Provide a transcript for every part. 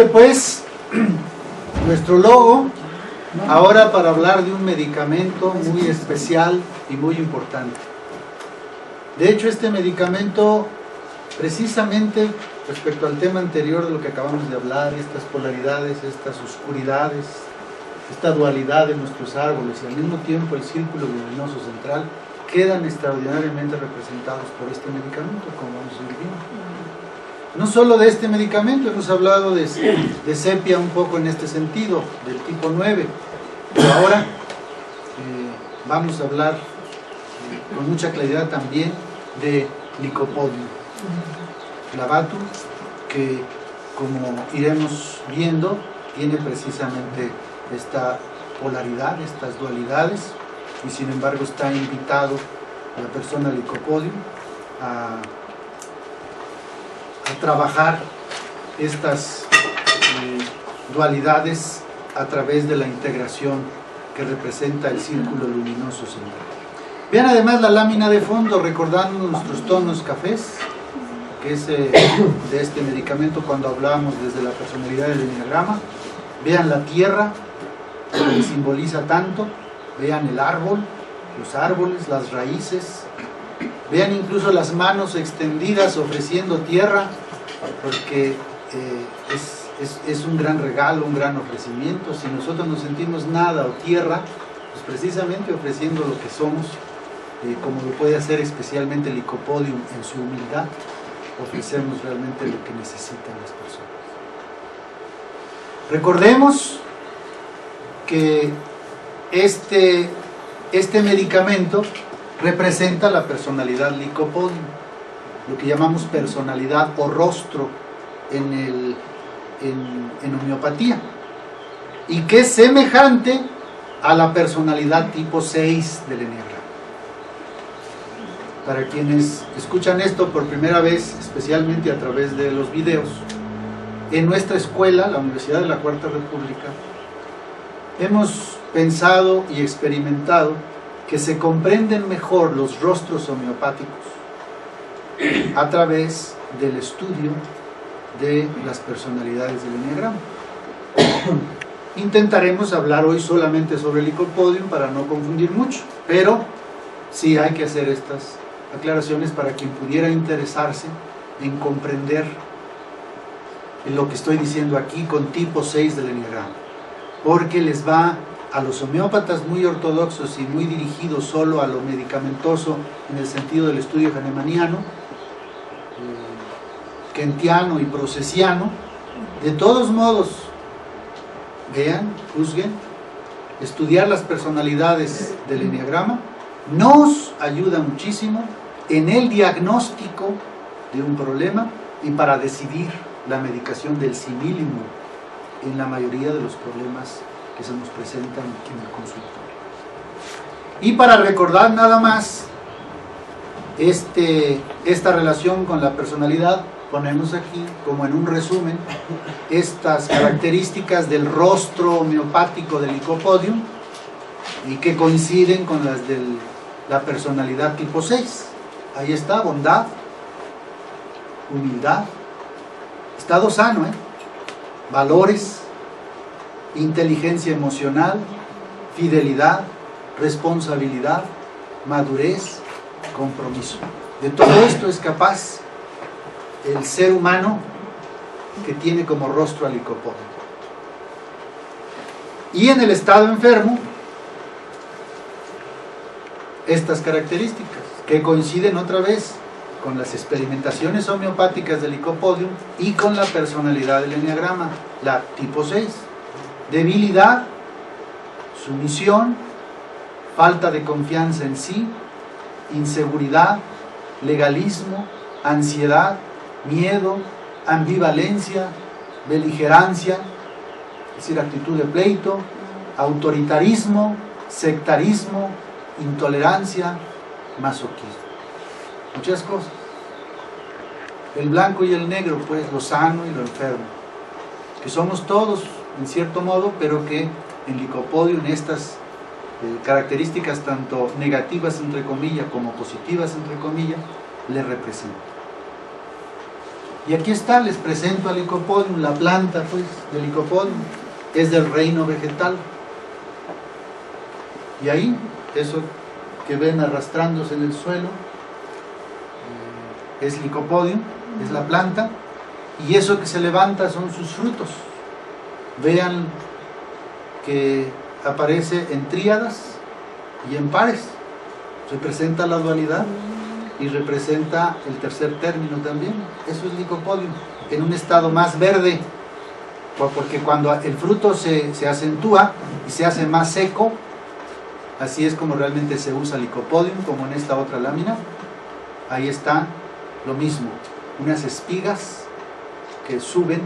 Pues nuestro logo ahora para hablar de un medicamento muy especial y muy importante. De hecho, este medicamento, precisamente respecto al tema anterior de lo que acabamos de hablar, estas polaridades, estas oscuridades, esta dualidad de nuestros árboles y al mismo tiempo el círculo luminoso central, quedan extraordinariamente representados por este medicamento, como vamos a ir viendo. No solo de este medicamento, hemos hablado de sepia un poco en este sentido, del tipo 9, pero ahora vamos a hablar con mucha claridad también de Lycopodium clavatum, que como iremos viendo, tiene precisamente esta polaridad, estas dualidades, y sin embargo está invitado la persona Lycopodium a trabajar estas dualidades a través de la integración que representa el círculo luminoso central. Vean además la lámina de fondo, recordando nuestros tonos cafés, que es de este medicamento cuando hablamos desde la personalidad del enneagrama. Vean la tierra, que simboliza tanto, vean el árbol, los árboles, las raíces, vean incluso las manos extendidas ofreciendo tierra, porque es un gran regalo, un gran ofrecimiento. Si nosotros no sentimos nada o tierra, pues precisamente ofreciendo lo que somos, como lo puede hacer especialmente Lycopodium en su humildad, ofrecemos realmente lo que necesitan las personas. Recordemos que este medicamento representa la personalidad Lycopodium, lo que llamamos personalidad o rostro en homeopatía, y que es semejante a la personalidad tipo 6 del enneagrama. Para quienes escuchan esto por primera vez, especialmente a través de los videos, en nuestra escuela, la Universidad de la Cuarta República, hemos pensado y experimentado que se comprenden mejor los rostros homeopáticos a través del estudio de las personalidades del enneagrama. Intentaremos hablar hoy solamente sobre el Lycopodium para no confundir mucho, pero sí hay que hacer estas aclaraciones para quien pudiera interesarse en comprender lo que estoy diciendo aquí con tipo 6 del enneagrama, porque les va a los homeópatas muy ortodoxos y muy dirigidos solo a lo medicamentoso en el sentido del estudio hahnemanniano, kentiano y procesiano. De todos modos, vean, juzguen, estudiar las personalidades del enneagrama nos ayuda muchísimo en el diagnóstico de un problema y para decidir la medicación del simílimo en la mayoría de los problemas que se nos presentan en el consultorio. Y para recordar nada más esta relación con la personalidad, ponemos aquí como en un resumen estas características del rostro homeopático del Lycopodium y que coinciden con las de la personalidad tipo 6. Ahí está: bondad, humildad, estado sano, valores, inteligencia emocional, fidelidad, responsabilidad, madurez, compromiso. De todo esto es capaz el ser humano que tiene como rostro al Lycopodium. Y en el estado enfermo, estas características que coinciden otra vez con las experimentaciones homeopáticas del Lycopodium y con la personalidad del enneagrama, la tipo 6: debilidad, sumisión, falta de confianza en sí, inseguridad, legalismo, ansiedad, miedo, ambivalencia, beligerancia, es decir, actitud de pleito, autoritarismo, sectarismo, intolerancia, masoquismo. Muchas cosas. El blanco y el negro, pues, lo sano y lo enfermo, que somos todos en cierto modo, pero que en Lycopodium estas características tanto negativas entre comillas como positivas entre comillas le representan. Y aquí está, les presento al Lycopodium, la planta pues del Lycopodium, es del reino vegetal. Y ahí, eso que ven arrastrándose en el suelo, es Lycopodium, es la planta, y eso que se levanta son sus frutos. Vean que aparece en tríadas y en pares, representa la dualidad y representa el tercer término también. Eso es Lycopodium, en un estado más verde, porque cuando el fruto se acentúa y se hace más seco, así es como realmente se usa Lycopodium, como en esta otra lámina. Ahí está lo mismo, unas espigas que suben,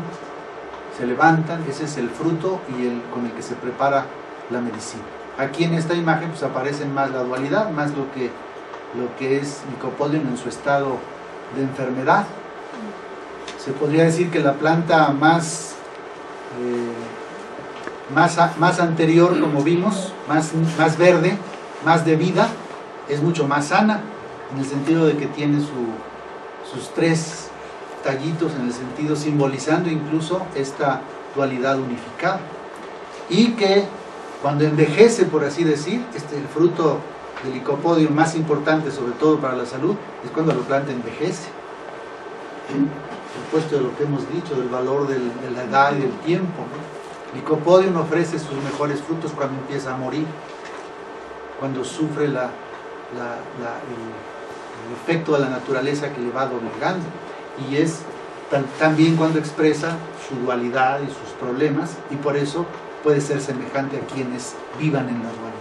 se levantan, ese es el fruto y con el que se prepara la medicina. Aquí en esta imagen pues aparece más la dualidad, más lo que es Lycopodium en su estado de enfermedad. Se podría decir que la planta más anterior, como vimos, más verde, más de vida, es mucho más sana, en el sentido de que tiene sus tres tallitos, en el sentido simbolizando incluso esta dualidad unificada. Y que cuando envejece, por así decir, el fruto del Lycopodium más importante, sobre todo para la salud, es cuando la planta envejece. Por supuesto, de lo que hemos dicho, del valor de la edad y del tiempo, ¿no? Lycopodium ofrece sus mejores frutos cuando empieza a morir, cuando sufre el efecto de la naturaleza que le va doblegando, y es también cuando expresa su dualidad y sus problemas, y por eso puede ser semejante a quienes vivan en la dualidad.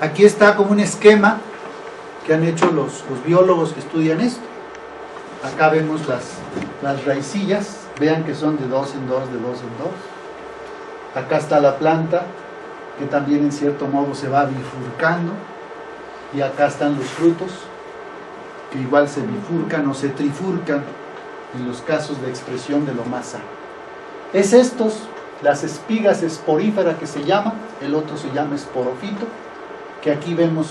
Aquí está como un esquema que han hecho los biólogos que estudian esto. Acá vemos las raicillas, vean que son de 2 en 2, de 2 en 2. Acá está la planta, que también en cierto modo se va bifurcando, y acá están los frutos, que igual se bifurcan o se trifurcan en los casos de expresión de lo más sano. Es estos, las espigas esporíferas que se llama, el otro se llama esporofito, que aquí vemos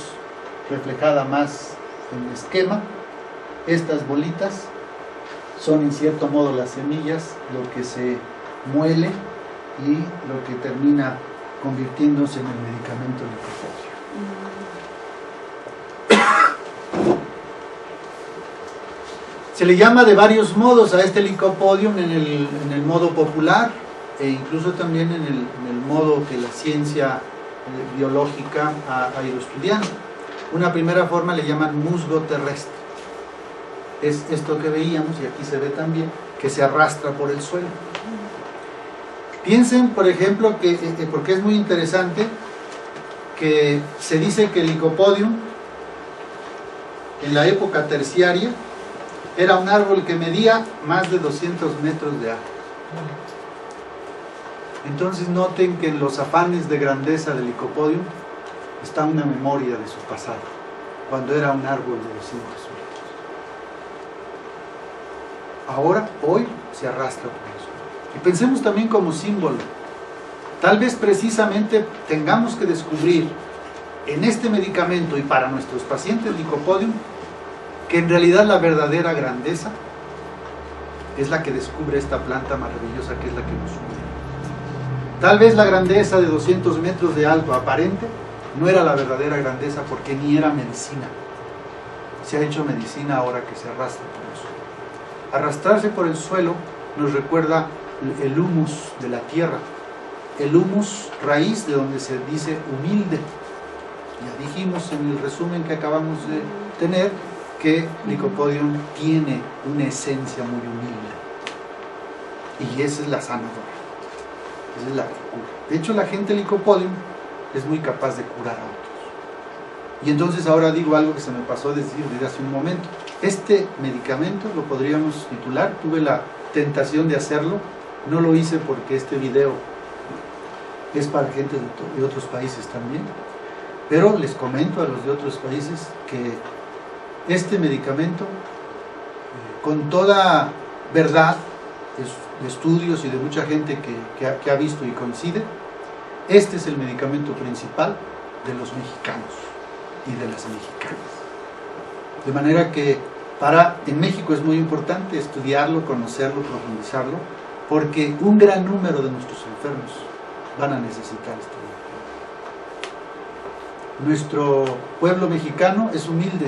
reflejada más en el esquema. Estas bolitas son en cierto modo las semillas, lo que se muele y lo que termina convirtiéndose en el medicamento Lycopodium. Se le llama de varios modos a este Lycopodium, en el modo popular e incluso también en el modo que la ciencia biológica ha ido estudiando. Una primera forma le llaman musgo terrestre. Es esto que veíamos, y aquí se ve también, que se arrastra por el suelo. Piensen, por ejemplo, porque es muy interesante, que se dice que el Lycopodium, en la época terciaria, era un árbol que medía más de 200 metros de alto. Entonces noten que en los afanes de grandeza del Lycopodium está una memoria de su pasado, cuando era un árbol de 200 metros. Ahora, hoy, se arrastra por eso. Y pensemos también como símbolo. Tal vez precisamente tengamos que descubrir en este medicamento y para nuestros pacientes Lycopodium, que en realidad la verdadera grandeza es la que descubre esta planta maravillosa, que es la que nos une. Tal vez la grandeza de 200 metros de alto aparente no era la verdadera grandeza, porque ni era medicina. Se ha hecho medicina ahora que se arrastra por el suelo. Arrastrarse por el suelo nos recuerda el humus de la tierra, el humus raíz, de donde se dice humilde. Ya dijimos en el resumen que acabamos de tener que Lycopodium tiene una esencia muy humilde, y esa es la sanadora, esa es la que cura. De hecho, la gente Lycopodium es muy capaz de curar a otros. Y entonces ahora digo algo que se me pasó a decir desde hace un momento. Este medicamento lo podríamos titular, tuve la tentación de hacerlo, no lo hice porque este video es para gente de otros países también, pero les comento a los de otros países que este medicamento, con toda verdad de estudios y de mucha gente que ha visto y coincide, este es el medicamento principal de los mexicanos y de las mexicanas. De manera que En México es muy importante estudiarlo, conocerlo, profundizarlo, porque un gran número de nuestros enfermos van a necesitar este medicamento. Nuestro pueblo mexicano es humilde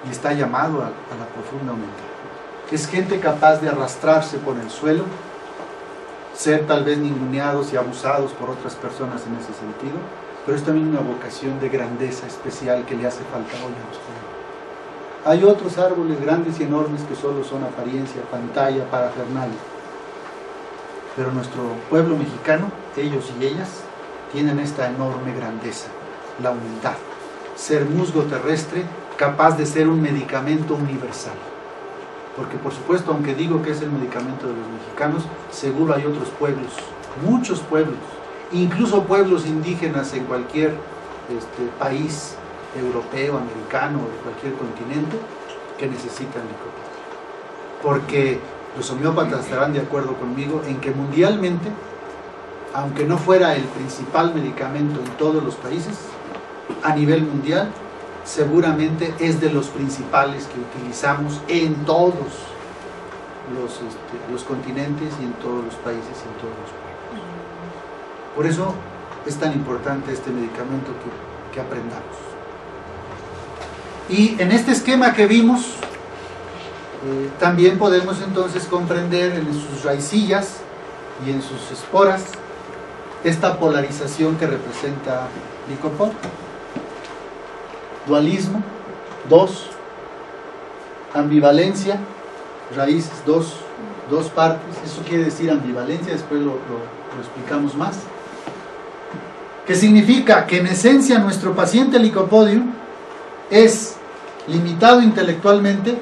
y está llamado a la profunda humildad. Es gente capaz de arrastrarse por el suelo, ser tal vez ninguneados y abusados por otras personas en ese sentido, pero es también una vocación de grandeza especial que le hace falta hoy a nuestro pueblo. Hay otros árboles grandes y enormes que solo son apariencia, pantalla, parafernalia. Pero nuestro pueblo mexicano, ellos y ellas, tienen esta enorme grandeza, la humildad. Ser musgo terrestre, capaz de ser un medicamento universal. Porque por supuesto, aunque digo que es el medicamento de los mexicanos, seguro hay otros pueblos, muchos pueblos, incluso pueblos indígenas en cualquier país europeo, americano o de cualquier continente que necesitan licopodio. Porque los homeópatas estarán de acuerdo conmigo en que mundialmente, aunque no fuera el principal medicamento en todos los países, a nivel mundial, seguramente es de los principales que utilizamos en todos los continentes y en todos los países y en todos los pueblos. Por eso es tan importante este medicamento que aprendamos. Y en este esquema que vimos, también podemos entonces comprender en sus raicillas y en sus esporas esta polarización que representa licopodio. Dualismo, 2, ambivalencia, raíces, dos partes, eso quiere decir ambivalencia, después lo explicamos más. ¿Qué significa? Que en esencia nuestro paciente licopodio es limitado intelectualmente,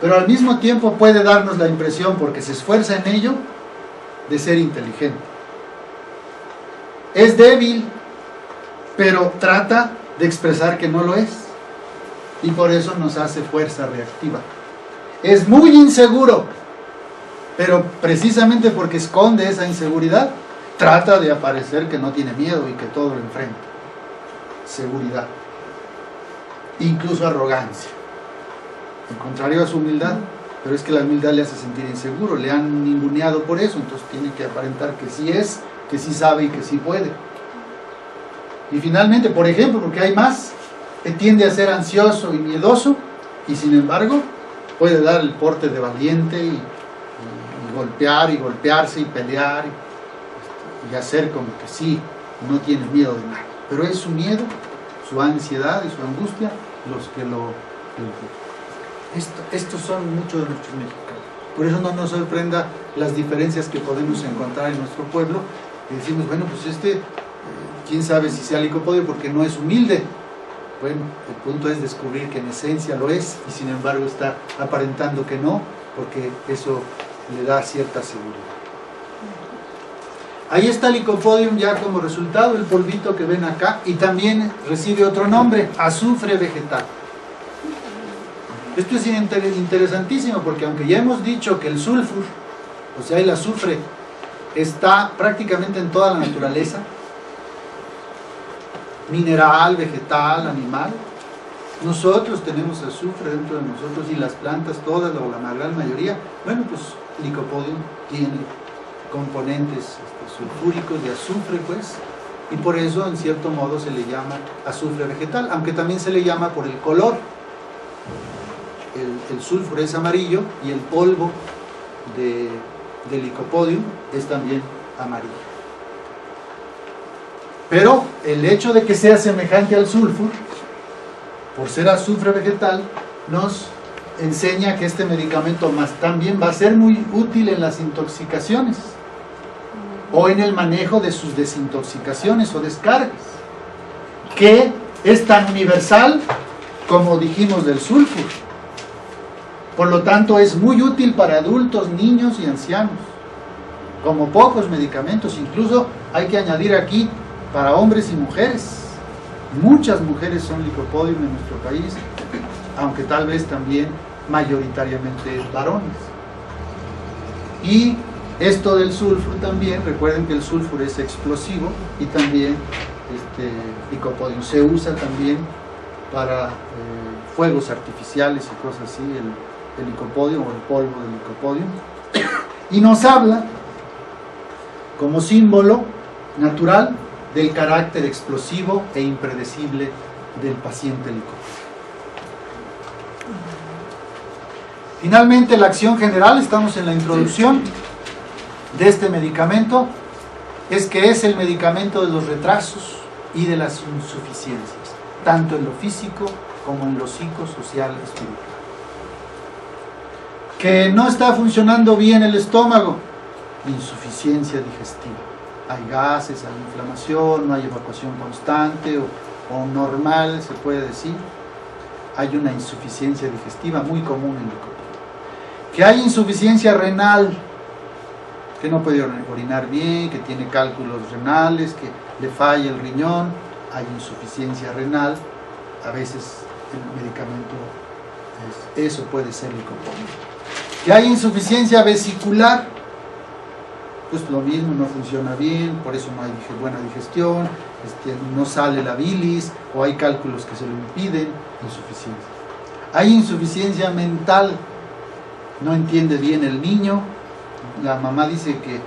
pero al mismo tiempo puede darnos la impresión, porque se esfuerza en ello, de ser inteligente. Es débil, pero trata de expresar que no lo es, y por eso nos hace fuerza reactiva. Es muy inseguro, pero precisamente porque esconde esa inseguridad, trata de aparecer que no tiene miedo y que todo lo enfrenta. Seguridad, incluso arrogancia, en contrario a su humildad, pero es que la humildad le hace sentir inseguro, le han ninguneado por eso, entonces tiene que aparentar que sí es, que sí sabe y que sí puede. Y finalmente, por ejemplo, porque hay más, que tiende a ser ansioso y miedoso, y sin embargo puede dar el porte de valiente y golpear y golpearse y pelear y hacer como que sí, no tiene miedo de nada, pero es su miedo, su ansiedad y su angustia los que lo impiden. Estos son muchos de nuestros mexicanos. Por eso no nos sorprenda las diferencias que podemos encontrar en nuestro pueblo, y decimos, bueno, pues quién sabe si sea licopodio porque no es humilde. Bueno, el punto es descubrir que en esencia lo es, y sin embargo está aparentando que no, porque eso le da cierta seguridad. Ahí está el licopodium ya como resultado, el polvito que ven acá, y también recibe otro nombre, azufre vegetal. Esto es interesantísimo porque aunque ya hemos dicho que el sulfur, o sea el azufre, está prácticamente en toda la naturaleza, mineral, vegetal, animal, nosotros tenemos azufre dentro de nosotros, y las plantas todas, o la gran mayoría. Bueno, pues el licopodium tiene componentes sulfúricos de azufre, pues, y por eso en cierto modo se le llama azufre vegetal, aunque también se le llama por el color. El sulfur es amarillo y el polvo de licopodium es también amarillo. Pero el hecho de que sea semejante al sulfur, por ser azufre vegetal, nos enseña que este medicamento también va a ser muy útil en las intoxicaciones o en el manejo de sus desintoxicaciones o descargas, que es tan universal como dijimos del sulfur. Por lo tanto es muy útil para adultos, niños y ancianos, como pocos medicamentos. Incluso hay que añadir aquí para hombres y mujeres. Muchas mujeres son licopodium en nuestro país, aunque tal vez también mayoritariamente varones. Y esto del sulfur también, recuerden que el sulfur es explosivo, y también licopodium se usa también para fuegos artificiales y cosas así, el licopodium o el polvo del licopodium, y nos habla como símbolo natural del carácter explosivo e impredecible del paciente licopódico. Finalmente, la acción general, estamos en la introducción de este medicamento, es que es el medicamento de los retrasos y de las insuficiencias, tanto en lo físico como en lo psicosocial espiritual. Que no está funcionando bien el estómago, insuficiencia digestiva. Hay gases, hay inflamación, no hay evacuación constante o normal, se puede decir. Hay una insuficiencia digestiva muy común en el licopódium. Que hay insuficiencia renal, que no puede orinar bien, que tiene cálculos renales, que le falla el riñón, hay insuficiencia renal, a veces el medicamento, eso puede ser licopódium. Que hay insuficiencia vesicular, pues lo mismo, no funciona bien, por eso no hay buena digestión, no sale la bilis, o hay cálculos que se lo impiden, insuficiencia. Hay insuficiencia mental, no entiende bien el niño, la mamá dice que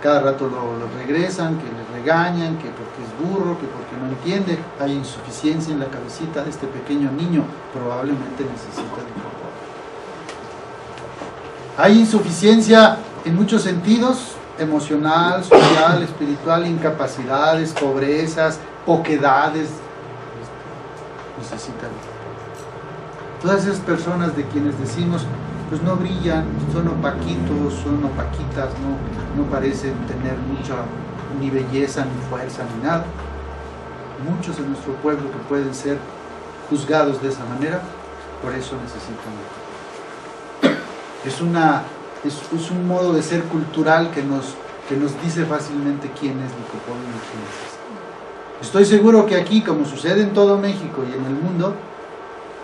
cada rato lo regresan, que le regañan, que porque es burro, que porque no entiende. Hay insuficiencia en la cabecita de este pequeño niño, probablemente necesita licopódium. Hay insuficiencia en muchos sentidos, emocional, social, espiritual, incapacidades, pobrezas, poquedades, necesitan. Todas esas personas de quienes decimos, pues no brillan, son opaquitos, son opaquitas, no parecen tener mucha ni belleza, ni fuerza, ni nada. Muchos en nuestro pueblo que pueden ser juzgados de esa manera, por eso necesitan. Es un modo de ser cultural que nos dice fácilmente quién es licopódium y quién es. Estoy seguro que aquí, como sucede en todo México y en el mundo,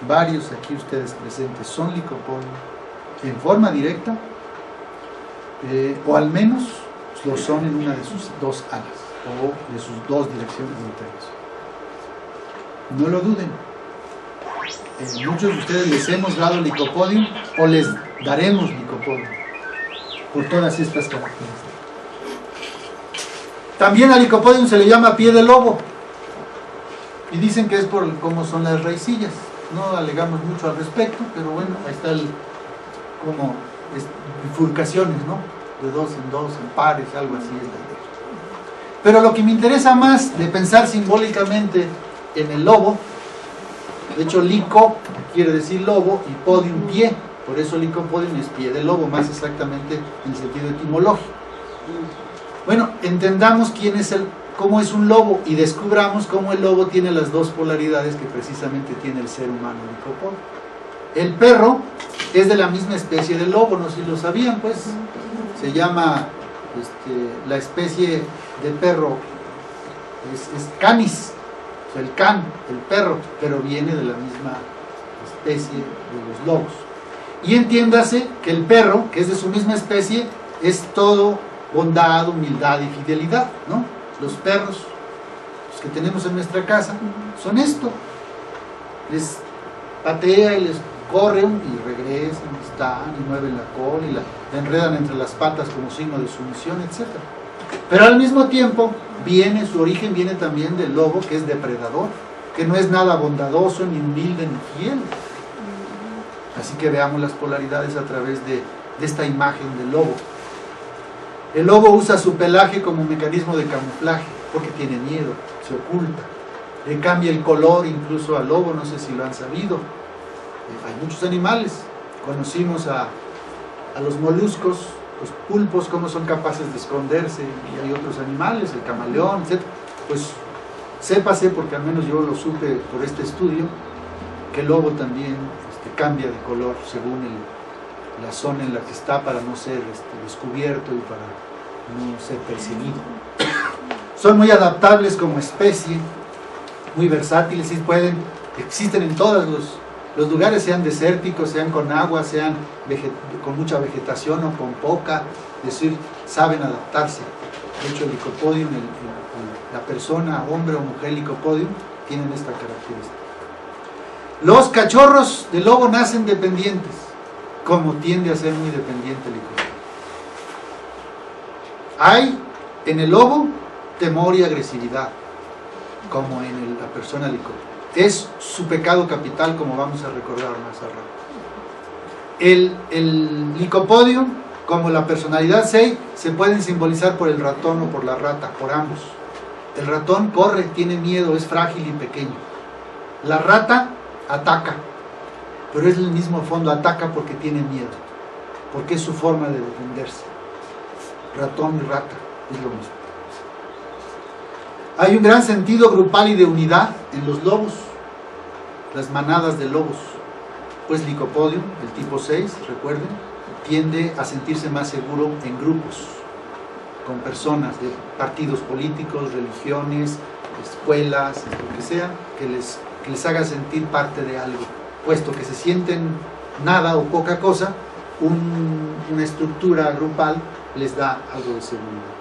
varios aquí ustedes presentes son licopódium en forma directa, o al menos lo son en una de sus dos alas o de sus dos direcciones de interés. No lo duden. Muchos de ustedes les hemos dado licopódium o les daremos licopódium por todas estas características. También al licopódium se le llama pie de lobo y dicen que es por cómo son las raicillas. No alegamos mucho al respecto, pero bueno, ahí está como bifurcaciones, ¿no? De dos, en pares, algo así es la idea. Pero lo que me interesa más de pensar simbólicamente en el lobo, de hecho lico quiere decir lobo y podium pie, por eso licopodium es pie de lobo, más exactamente en el sentido etimológico. Bueno, entendamos cómo es un lobo y descubramos cómo el lobo tiene las dos polaridades que precisamente tiene el ser humano licopódium. El perro es de la misma especie del lobo, no sé si lo sabían, pues se llama la especie de perro es canis, o sea, el can, el perro, pero viene de la misma especie de los lobos. Y entiéndase que el perro, que es de su misma especie, es todo bondad, humildad y fidelidad, ¿no? Los perros, los que tenemos en nuestra casa, son esto. Les patea y les corren y regresan, están y mueven la cola y la enredan entre las patas como signo de sumisión, etc. Pero al mismo tiempo su origen viene también del lobo, que es depredador, que no es nada bondadoso, ni humilde, ni fiel. Así que veamos las polaridades a través de esta imagen del lobo. El lobo usa su pelaje como mecanismo de camuflaje, porque tiene miedo, se oculta. Le cambia el color incluso al lobo, no sé si lo han sabido. Hay muchos animales. Conocimos a los moluscos, los pulpos, cómo son capaces de esconderse, y hay otros animales, el camaleón, etc. Pues sépase, porque al menos yo lo supe por este estudio, que el lobo también cambia de color según la zona en la que está, para no ser descubierto y para no ser perseguido. Son muy adaptables como especie, muy versátiles, y existen en todos los lugares, sean desérticos, sean con agua, sean con mucha vegetación o con poca, es decir, saben adaptarse. De hecho, el licopodium, la persona, hombre o mujer licopodium, tienen esta característica. Los cachorros de lobo nacen dependientes, como tiende a ser muy dependiente el licopodio. Hay en el lobo temor y agresividad, como en la persona licopodio. Es su pecado capital, como vamos a recordar más al rato. El licopodio, como la personalidad 6, se pueden simbolizar por el ratón o por la rata, por ambos. El ratón corre, tiene miedo, es frágil y pequeño. La rata ataca, pero es el mismo fondo, ataca porque tiene miedo, porque es su forma de defenderse. Ratón y rata es lo mismo. Hay un gran sentido grupal y de unidad en los lobos, las manadas de lobos. Pues licopodio, el tipo 6, recuerden, tiende a sentirse más seguro en grupos, con personas de partidos políticos, religiones, escuelas, lo que sea, que les haga sentir parte de algo, puesto que se sienten nada o poca cosa, una estructura grupal les da algo de seguridad.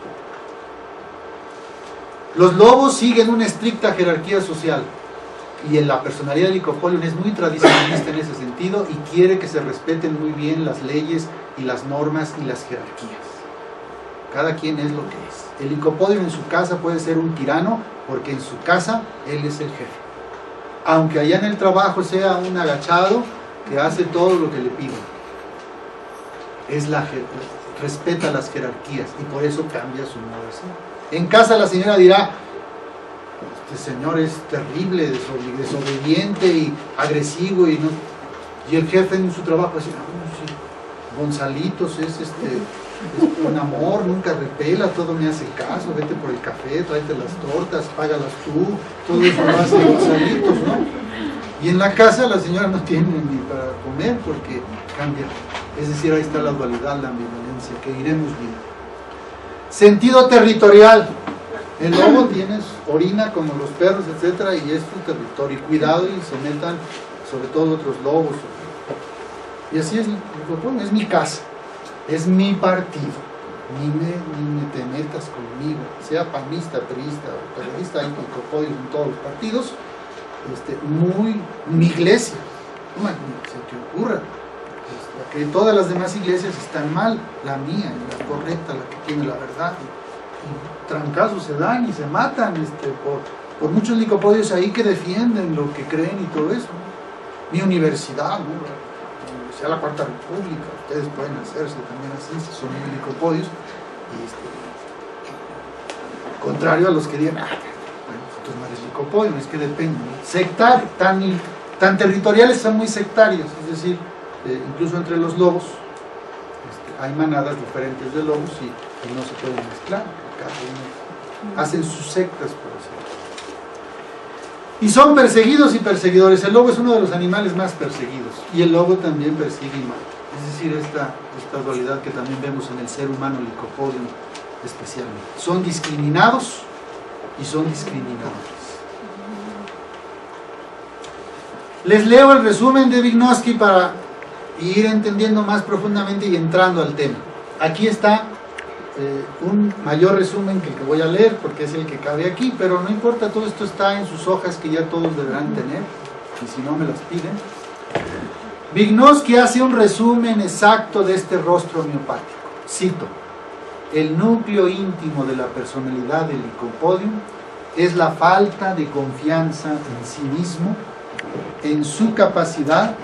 Los lobos siguen una estricta jerarquía social, y en la personalidad de licopodio es muy tradicionalista en ese sentido y quiere que se respeten muy bien las leyes y las normas y las jerarquías. Cada quien es lo que es. El licopodio en su casa puede ser un tirano porque en su casa él es el jefe. Aunque allá en el trabajo sea un agachado que hace todo lo que le piden. Respeta las jerarquías y por eso cambia su modo de ser. En casa la señora dirá: este señor es terrible, desobediente y agresivo, y el jefe en su trabajo dice: sí, Gonzalitos es un amor, nunca repela, todo me hace caso, vete por el café, tráete las tortas, págalas tú, todo eso lo hace Gonzalitos, ¿no? Y en la casa la señora no tiene ni para comer porque cambia. Es decir, ahí está la dualidad, la ambivalencia, que iremos viendo. Sentido territorial. El lobo orina como los perros, etcétera, y es su territorio. Cuidado y se metan, sobre todo otros lobos. Y así es mi casa, es mi partido. Ni me te metas conmigo, sea panista, priista o periodista, hay licopodios en todos los partidos. Mi iglesia, no se te ocurra. Que todas las demás iglesias están mal, la mía, la correcta, la que tiene la verdad. Y trancazos se dan y se matan por muchos licopodios ahí que defienden lo que creen y todo eso. Mi universidad, ¿no? Sea la Cuarta República, ustedes pueden hacerse también así, si son muy licopodios. Contrario a los que digan: entonces no eres licopodio, es que depende. Sectar, tan territoriales, son muy sectarios, es decir, incluso entre los lobos hay manadas diferentes de lobos y no se pueden mezclar. Cada uno hacen sus sectas, por decirlo. Y son perseguidos y perseguidores. El lobo es uno de los animales más perseguidos y el lobo también persigue y mata. Es decir, esta dualidad que también vemos en el ser humano licopodio especialmente. Son discriminados y son discriminadores. Les leo el resumen de Vygotsky para ir entendiendo más profundamente y entrando al tema. Aquí está un mayor resumen que el que voy a leer porque es el que cabe aquí, pero no importa, todo esto está en sus hojas que ya todos deberán tener, y si no me las piden. Vygotsky hace un resumen exacto de este rostro homeopático. Cito: el núcleo íntimo de la personalidad del licopodio es la falta de confianza en sí mismo, en su capacidad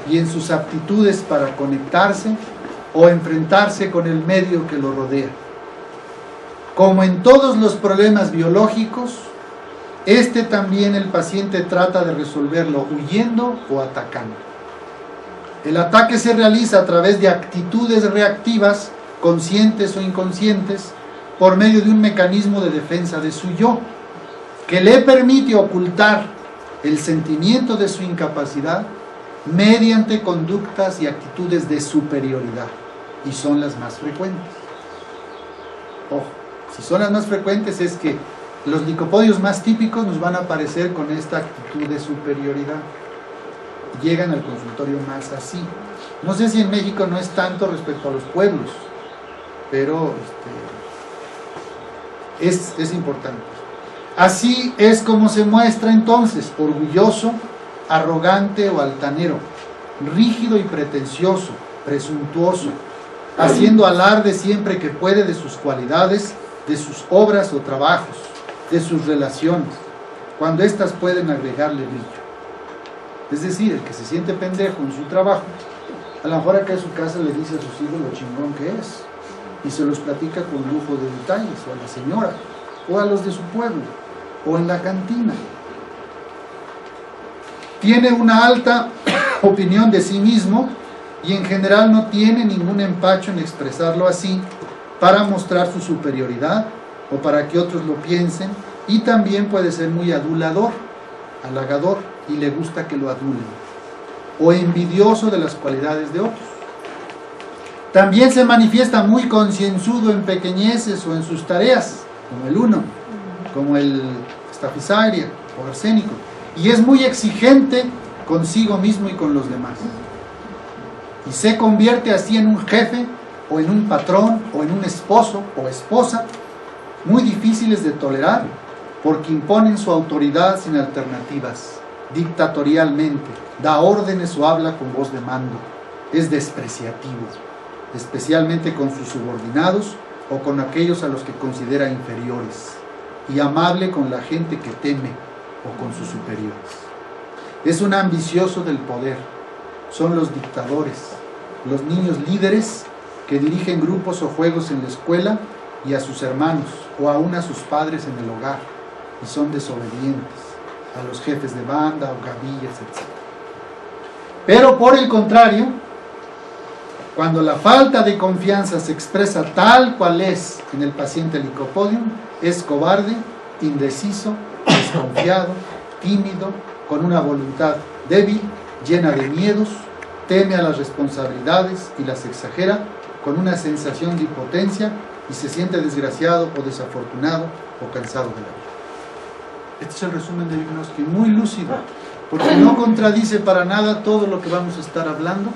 y en sus aptitudes para conectarse o enfrentarse con el medio que lo rodea. Como en todos los problemas biológicos, también el paciente trata de resolverlo huyendo o atacando. El ataque se realiza a través de actitudes reactivas, conscientes o inconscientes, por medio de un mecanismo de defensa de su yo, que le permite ocultar el sentimiento de su incapacidad mediante conductas y actitudes de superioridad, y son las más frecuentes. Ojo, si son las más frecuentes es que los licopodios más típicos nos van a aparecer con esta actitud de superioridad. Llegan al consultorio más así. No sé si en México no es tanto respecto a los pueblos, pero es importante. Así es como se muestra entonces, orgulloso, arrogante o altanero, rígido y pretencioso, presuntuoso, haciendo alarde siempre que puede de sus cualidades, de sus obras o trabajos, de sus relaciones, cuando éstas pueden agregarle brillo. Es decir, el que se siente pendejo en su trabajo, a lo mejor acá en su casa le dice a sus hijos lo chingón que es, y se los platica con lujo de detalles, o a la señora, o a los de su pueblo, o en la cantina. Tiene una alta opinión de sí mismo y en general no tiene ningún empacho en expresarlo así para mostrar su superioridad o para que otros lo piensen, y también puede ser muy adulador, halagador, y le gusta que lo adulen, o envidioso de las cualidades de otros. También se manifiesta muy concienzudo en pequeñeces o en sus tareas, como el uno, como el Staphysaria o arsénico, y es muy exigente consigo mismo y con los demás. Y se convierte así en un jefe, o en un patrón, o en un esposo o esposa, muy difíciles de tolerar, porque imponen su autoridad sin alternativas, dictatorialmente, da órdenes o habla con voz de mando, es despreciativo, especialmente con sus subordinados o con aquellos a los que considera inferiores, y amable con la gente que teme o con sus superiores. Es un ambicioso del poder, son los dictadores, los niños líderes que dirigen grupos o juegos en la escuela y a sus hermanos o aún a sus padres en el hogar, y son desobedientes a los jefes de banda o gavillas, etc. Pero por el contrario, cuando la falta de confianza se expresa tal cual es en el paciente Lycopodium, es cobarde, indeciso, desconfiado, tímido, con una voluntad débil, llena de miedos, teme a las responsabilidades y las exagera, con una sensación de impotencia, y se siente desgraciado o desafortunado o cansado de la vida. Este es el resumen de Vygotsky, muy lúcido, porque no contradice para nada todo lo que vamos a estar hablando,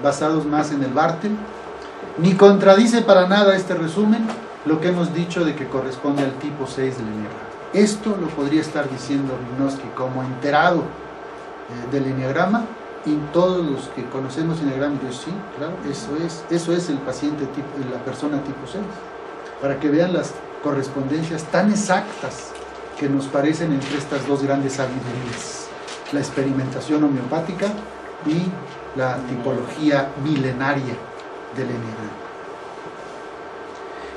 basados más en el Bartel, ni contradice para nada este resumen lo que hemos dicho de que corresponde al tipo 6 del Enneagrama. Esto lo podría estar diciendo Vygotsky como enterado del Enneagrama, y todos los que conocemos el Enneagrama, yo sí, claro, eso es el paciente tipo, la persona tipo 6, para que vean las correspondencias tan exactas que nos parecen entre estas dos grandes sabidurías, la experimentación homeopática y la tipología milenaria del Enneagrama.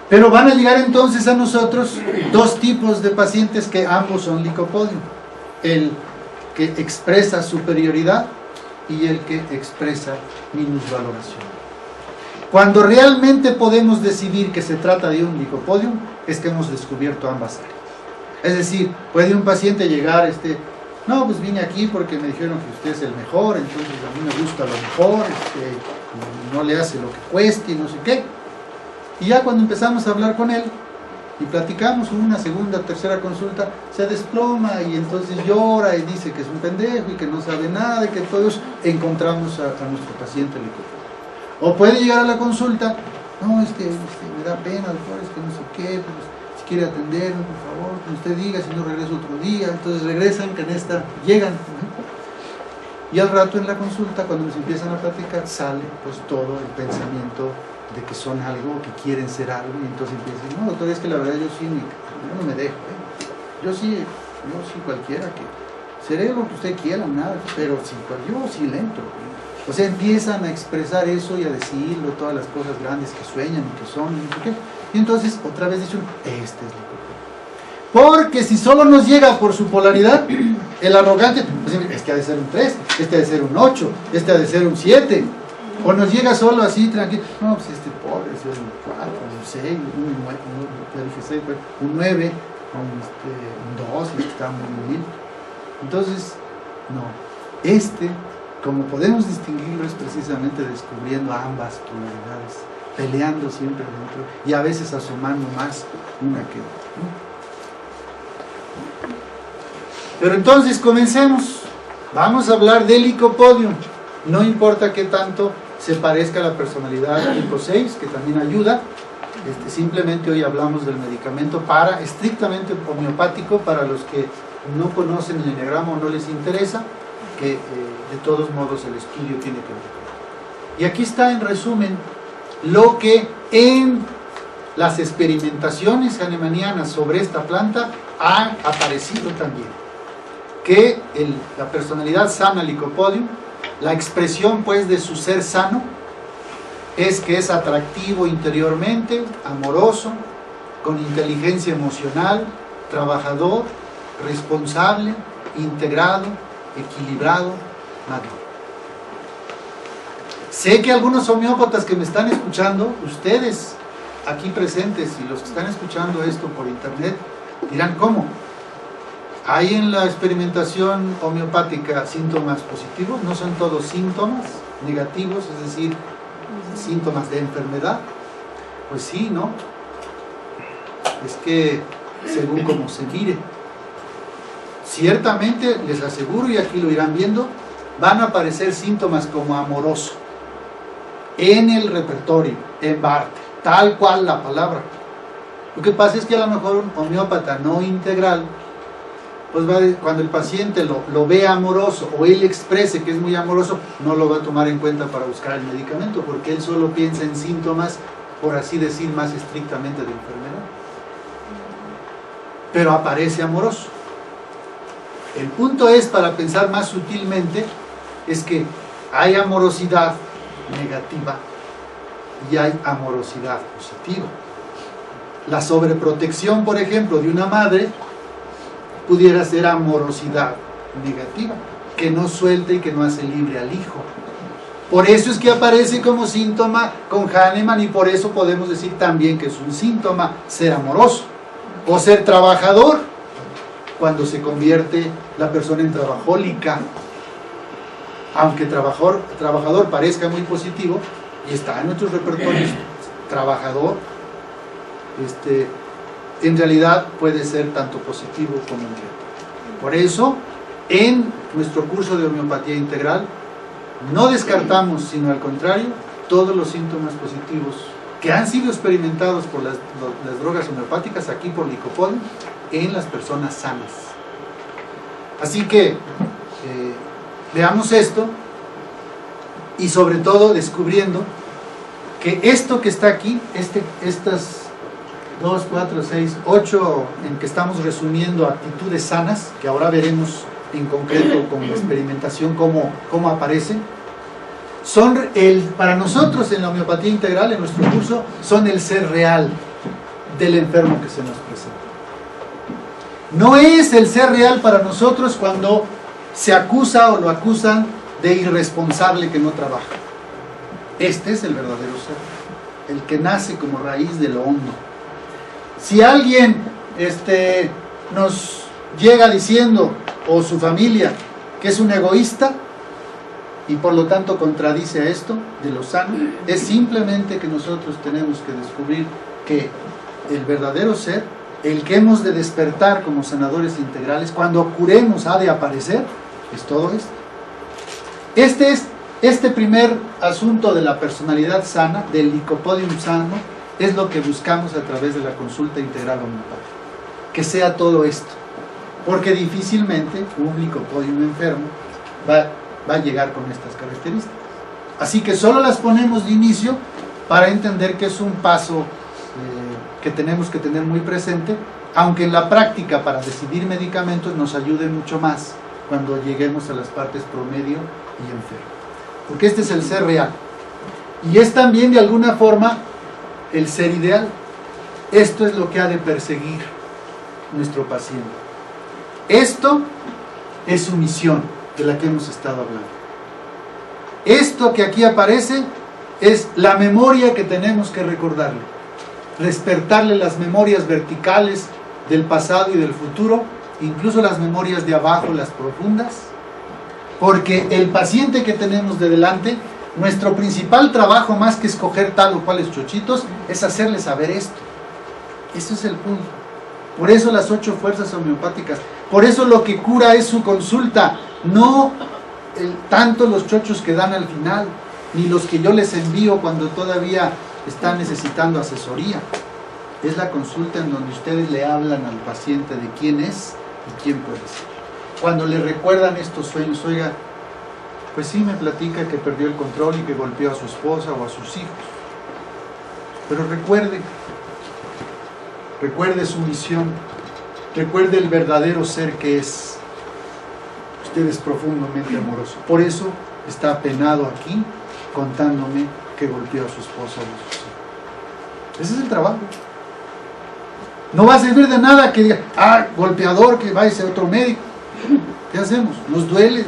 Pero van a llegar entonces a nosotros dos tipos de pacientes que ambos son Lycopodium: el que expresa superioridad y el que expresa minusvaloración. Cuando realmente podemos decidir que se trata de un Lycopodium, es que hemos descubierto ambas áreas. Es decir, puede un paciente llegar, no, pues vine aquí porque me dijeron que usted es el mejor, entonces a mí me gusta lo mejor, no le hace lo que cueste y no sé qué. Y ya cuando empezamos a hablar con él y platicamos una segunda, tercera consulta, se desploma y entonces llora y dice que es un pendejo y que no sabe nada, y que todos encontramos a nuestro paciente Lycopodium. O puede llegar a la consulta, no, me da pena, doctor, es que no sé qué, pues, si quiere atenderme, por favor, que usted diga, si no regreso otro día. Entonces regresan, llegan, ¿no? Y al rato en la consulta, cuando nos empiezan a platicar, sale pues todo el pensamiento de que son algo, que quieren ser algo, y entonces empiezan, no, doctor, es que la verdad yo no me dejo, yo sí cualquiera, que seré lo que usted quiera, nada, pero sí, yo sí le entro. O sea, empiezan a expresar eso y a decirlo, todas las cosas grandes que sueñan y que son, y no sé qué. Y entonces, otra vez dicen, este es Lycopodium. Porque si solo nos llega por su polaridad, el arrogante, pues, este ha de ser un 3, este ha de ser un 8, este ha de ser un 7. O nos llega solo así, tranquilo, no, pues este pobre es un 4, un 6, un 9, un 2, y está muy bien. Entonces, no, como podemos distinguirlo, es precisamente descubriendo ambas polaridades, peleando siempre dentro y a veces asomando más una que otra, ¿no? Pero entonces comencemos. Vamos a hablar del Lycopodium. No importa qué tanto se parezca a la personalidad tipo 6, que también ayuda. Simplemente hoy hablamos del medicamento estrictamente homeopático para los que no conocen el enneagrama o no les interesa. que de todos modos el estudio tiene que ver. Y aquí está en resumen lo que en las experimentaciones hahnemannianas sobre esta planta ha aparecido también, que la personalidad sana Lycopodium, la expresión pues de su ser sano, es que es atractivo interiormente, amoroso, con inteligencia emocional, trabajador, responsable, integrado, equilibrado, maduro. Sé que algunos homeópatas que me están escuchando, ustedes aquí presentes y los que están escuchando esto por internet, dirán, ¿cómo? ¿Hay en la experimentación homeopática síntomas positivos? ¿No son todos síntomas negativos, es decir, síntomas de enfermedad? Pues sí, ¿no? Es que según como se mire. Ciertamente, les aseguro, y aquí lo irán viendo, van a aparecer síntomas como amoroso en el repertorio, en Barthes, tal cual la palabra. Lo que pasa es que a lo mejor un homeópata no integral, pues cuando el paciente lo ve amoroso o él exprese que es muy amoroso, no lo va a tomar en cuenta para buscar el medicamento, porque él solo piensa en síntomas, por así decir, más estrictamente de enfermedad. Pero aparece amoroso. El punto es, para pensar más sutilmente, es que hay amorosidad negativa y hay amorosidad positiva. La sobreprotección, por ejemplo, de una madre pudiera ser amorosidad negativa, que no suelta y que no hace libre al hijo. Por eso es que aparece como síntoma con Hahnemann, y por eso podemos decir también que es un síntoma ser amoroso o ser trabajador, cuando se convierte la persona en trabajólica. Aunque trabajador parezca muy positivo, y está en nuestros repertorios, trabajador, en realidad puede ser tanto positivo como negativo. Por eso, en nuestro curso de homeopatía integral, no descartamos, sino al contrario, todos los síntomas positivos que han sido experimentados por las drogas homeopáticas, aquí por Lycopodium, en las personas sanas. Así que veamos esto, y sobre todo descubriendo que esto que está aquí, estas 2, 4, 6, 8 en que estamos resumiendo actitudes sanas, que ahora veremos en concreto con la experimentación cómo aparecen, son para nosotros en la homeopatía integral, en nuestro curso, son el ser real del enfermo que se nos presenta. No es el ser real para nosotros cuando se acusa o lo acusan de irresponsable que no trabaja. Este es el verdadero ser, el que nace como raíz de lo hondo. Si alguien nos llega diciendo, o su familia, que es un egoísta, y por lo tanto contradice a esto de lo sano, es simplemente que nosotros tenemos que descubrir que el verdadero ser, el que hemos de despertar como sanadores integrales, cuando curemos ha de aparecer, es todo esto. Este primer asunto de la personalidad sana, del Lycopodium sano, es lo que buscamos a través de la consulta integral homeopática, que sea todo esto, porque difícilmente un Lycopodium enfermo va a llegar con estas características. Así que solo las ponemos de inicio para entender que es un paso que tenemos que tener muy presente, aunque en la práctica para decidir medicamentos nos ayude mucho más cuando lleguemos a las partes promedio y enfermo, porque este es el ser real, y es también de alguna forma el ser ideal. Esto es lo que ha de perseguir nuestro paciente. Esto es su misión, de la que hemos estado hablando. Esto que aquí aparece es la memoria que tenemos que recordarle, despertarle las memorias verticales del pasado y del futuro, incluso las memorias de abajo, las profundas, porque el paciente que tenemos de delante, nuestro principal trabajo, más que escoger tal o cuales chochitos, es hacerle saber esto. Ese es el punto. Por eso las 8 fuerzas homeopáticas, por eso lo que cura es su consulta, no tanto los chochos que dan al final, ni los que yo les envío cuando todavía están necesitando asesoría. Es la consulta en donde ustedes le hablan al paciente de quién es y quién puede ser. Cuando le recuerdan estos sueños, oiga, Pues sí, me platica que perdió el control y que golpeó a su esposa o a sus hijos. Pero recuerde su misión, recuerde el verdadero ser que es. Usted es profundamente amoroso. Por eso está apenado aquí, contándome que golpeó a su esposa o a sus hijos. Ese es el trabajo. No va a servir de nada que diga, golpeador, que vaya a otro médico. ¿Qué hacemos? Nos duele.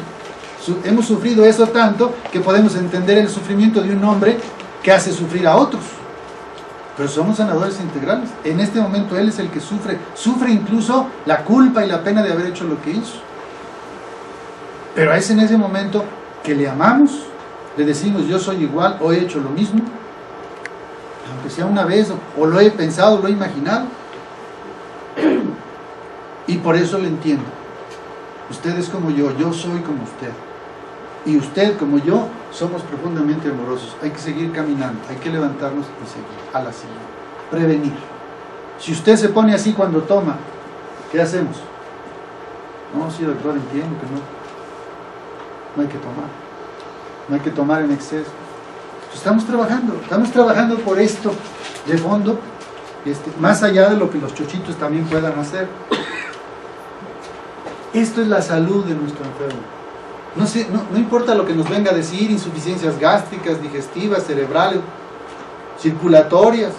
Hemos sufrido eso tanto que podemos entender el sufrimiento de un hombre que hace sufrir a otros. Pero somos sanadores integrales. En este momento él es el que sufre incluso la culpa y la pena de haber hecho lo que hizo. Pero es en ese momento que le amamos, le decimos yo soy igual o he hecho lo mismo, aunque sea una vez, o lo he pensado, lo he imaginado. Y por eso le entiendo. Usted es como yo soy como usted. Y usted como yo somos profundamente amorosos. Hay que seguir caminando, hay que levantarnos y seguir a la silla. Prevenir. Si usted se pone así cuando toma, ¿qué hacemos? No, sí, doctor, entiendo que no hay que tomar. No hay que tomar en exceso. Estamos trabajando por esto de fondo, más allá de lo que los chochitos también puedan hacer. Esto es la salud de nuestro enfermo. No importa lo que nos venga a decir, insuficiencias gástricas, digestivas, cerebrales, circulatorias.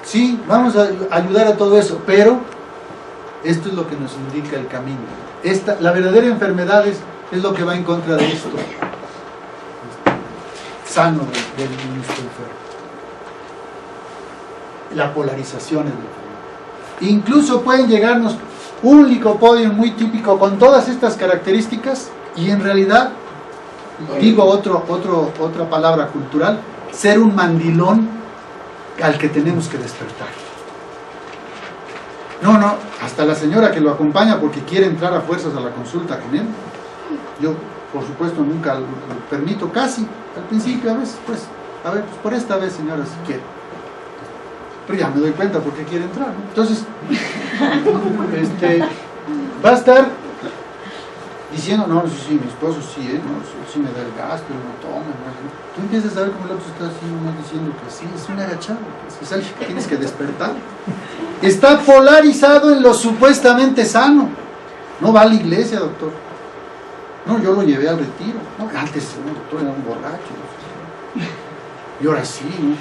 Sí, vamos a ayudar a todo eso, pero esto es lo que nos indica el camino. La verdadera enfermedad es lo que va en contra de esto. Sano del nuestro enfermo. La polarización es la enfermedad. Incluso pueden llegarnos un licopodio muy típico con todas estas características y en realidad, digo otra palabra cultural, ser un mandilón al que tenemos que despertar. No, hasta la señora que lo acompaña porque quiere entrar a fuerzas a la consulta con él. Yo, por supuesto, nunca lo permito, casi, al principio, a veces, pues por esta vez, señora, si quiere. Pero ya me doy cuenta por qué quiere entrar, ¿no? Entonces, va a estar diciendo, no, sí, mi esposo sí, sí me da el gas, pero no toma. ¿No? Tú empiezas a ver cómo el otro está así, nomás diciendo que sí, es un agachado, es algo que tienes que despertar. Está polarizado en lo supuestamente sano. No va a la iglesia, doctor. No, yo lo llevé al retiro. No, antes el doctor era un borracho. No sé. Y ahora sí, ¿no?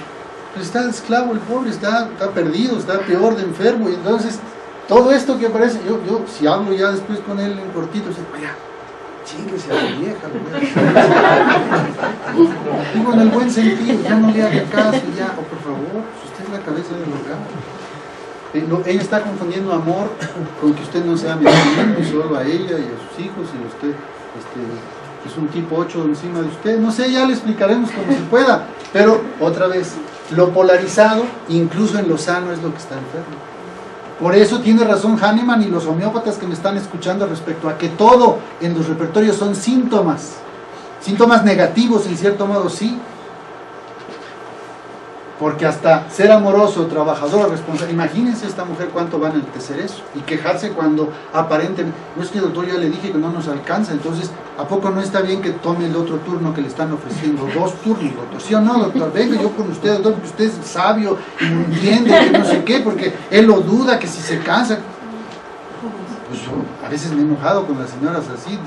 Pues está esclavo el pobre, está perdido, está peor de enfermo. Y entonces, todo esto que aparece, yo si hablo ya después con él en cortito, vaya, chíquese a la vieja. Digo en el buen sentido, ya no le haga caso, ya, o por favor, si usted es la cabeza del hogar. Ella está confundiendo amor con que usted no sea mi amigo, solo a ella y a sus hijos, y usted es un tipo 8 encima de usted. No sé, ya le explicaremos como se pueda, pero otra vez, lo polarizado, incluso en lo sano, es lo que está enfermo. Por eso tiene razón Hahnemann y los homeópatas que me están escuchando respecto a que todo en los repertorios son síntomas negativos en cierto modo, sí. Porque hasta ser amoroso, trabajador, responsable, imagínense esta mujer cuánto va a enaltecer eso y quejarse cuando aparentemente, no es que doctor ya le dije que no nos alcanza, entonces ¿a poco no está bien que tome el otro turno que le están ofreciendo? 2 turnos, doctor, ¿sí o no, doctor? Venga yo con usted, doctor, porque usted es sabio y me entiende, que no sé qué, porque él lo duda, que si se cansa. Pues yo a veces me he enojado con las señoras así,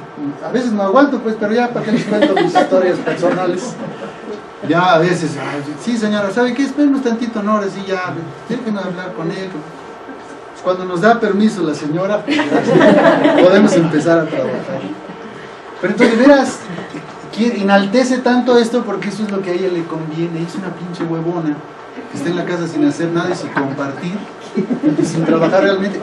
a veces no aguanto, pues, pero ya para qué les cuento mis historias personales. Ya a veces, sí señora, ¿sabe qué? Espérenos tantito, no, ahora sí ya, déjenos hablar con él. Pues cuando nos da permiso la señora, podemos empezar a trabajar. Pero entonces, verás, enaltece tanto esto porque eso es lo que a ella le conviene. Es una pinche huevona que está en la casa sin hacer nada y sin compartir y sin trabajar realmente,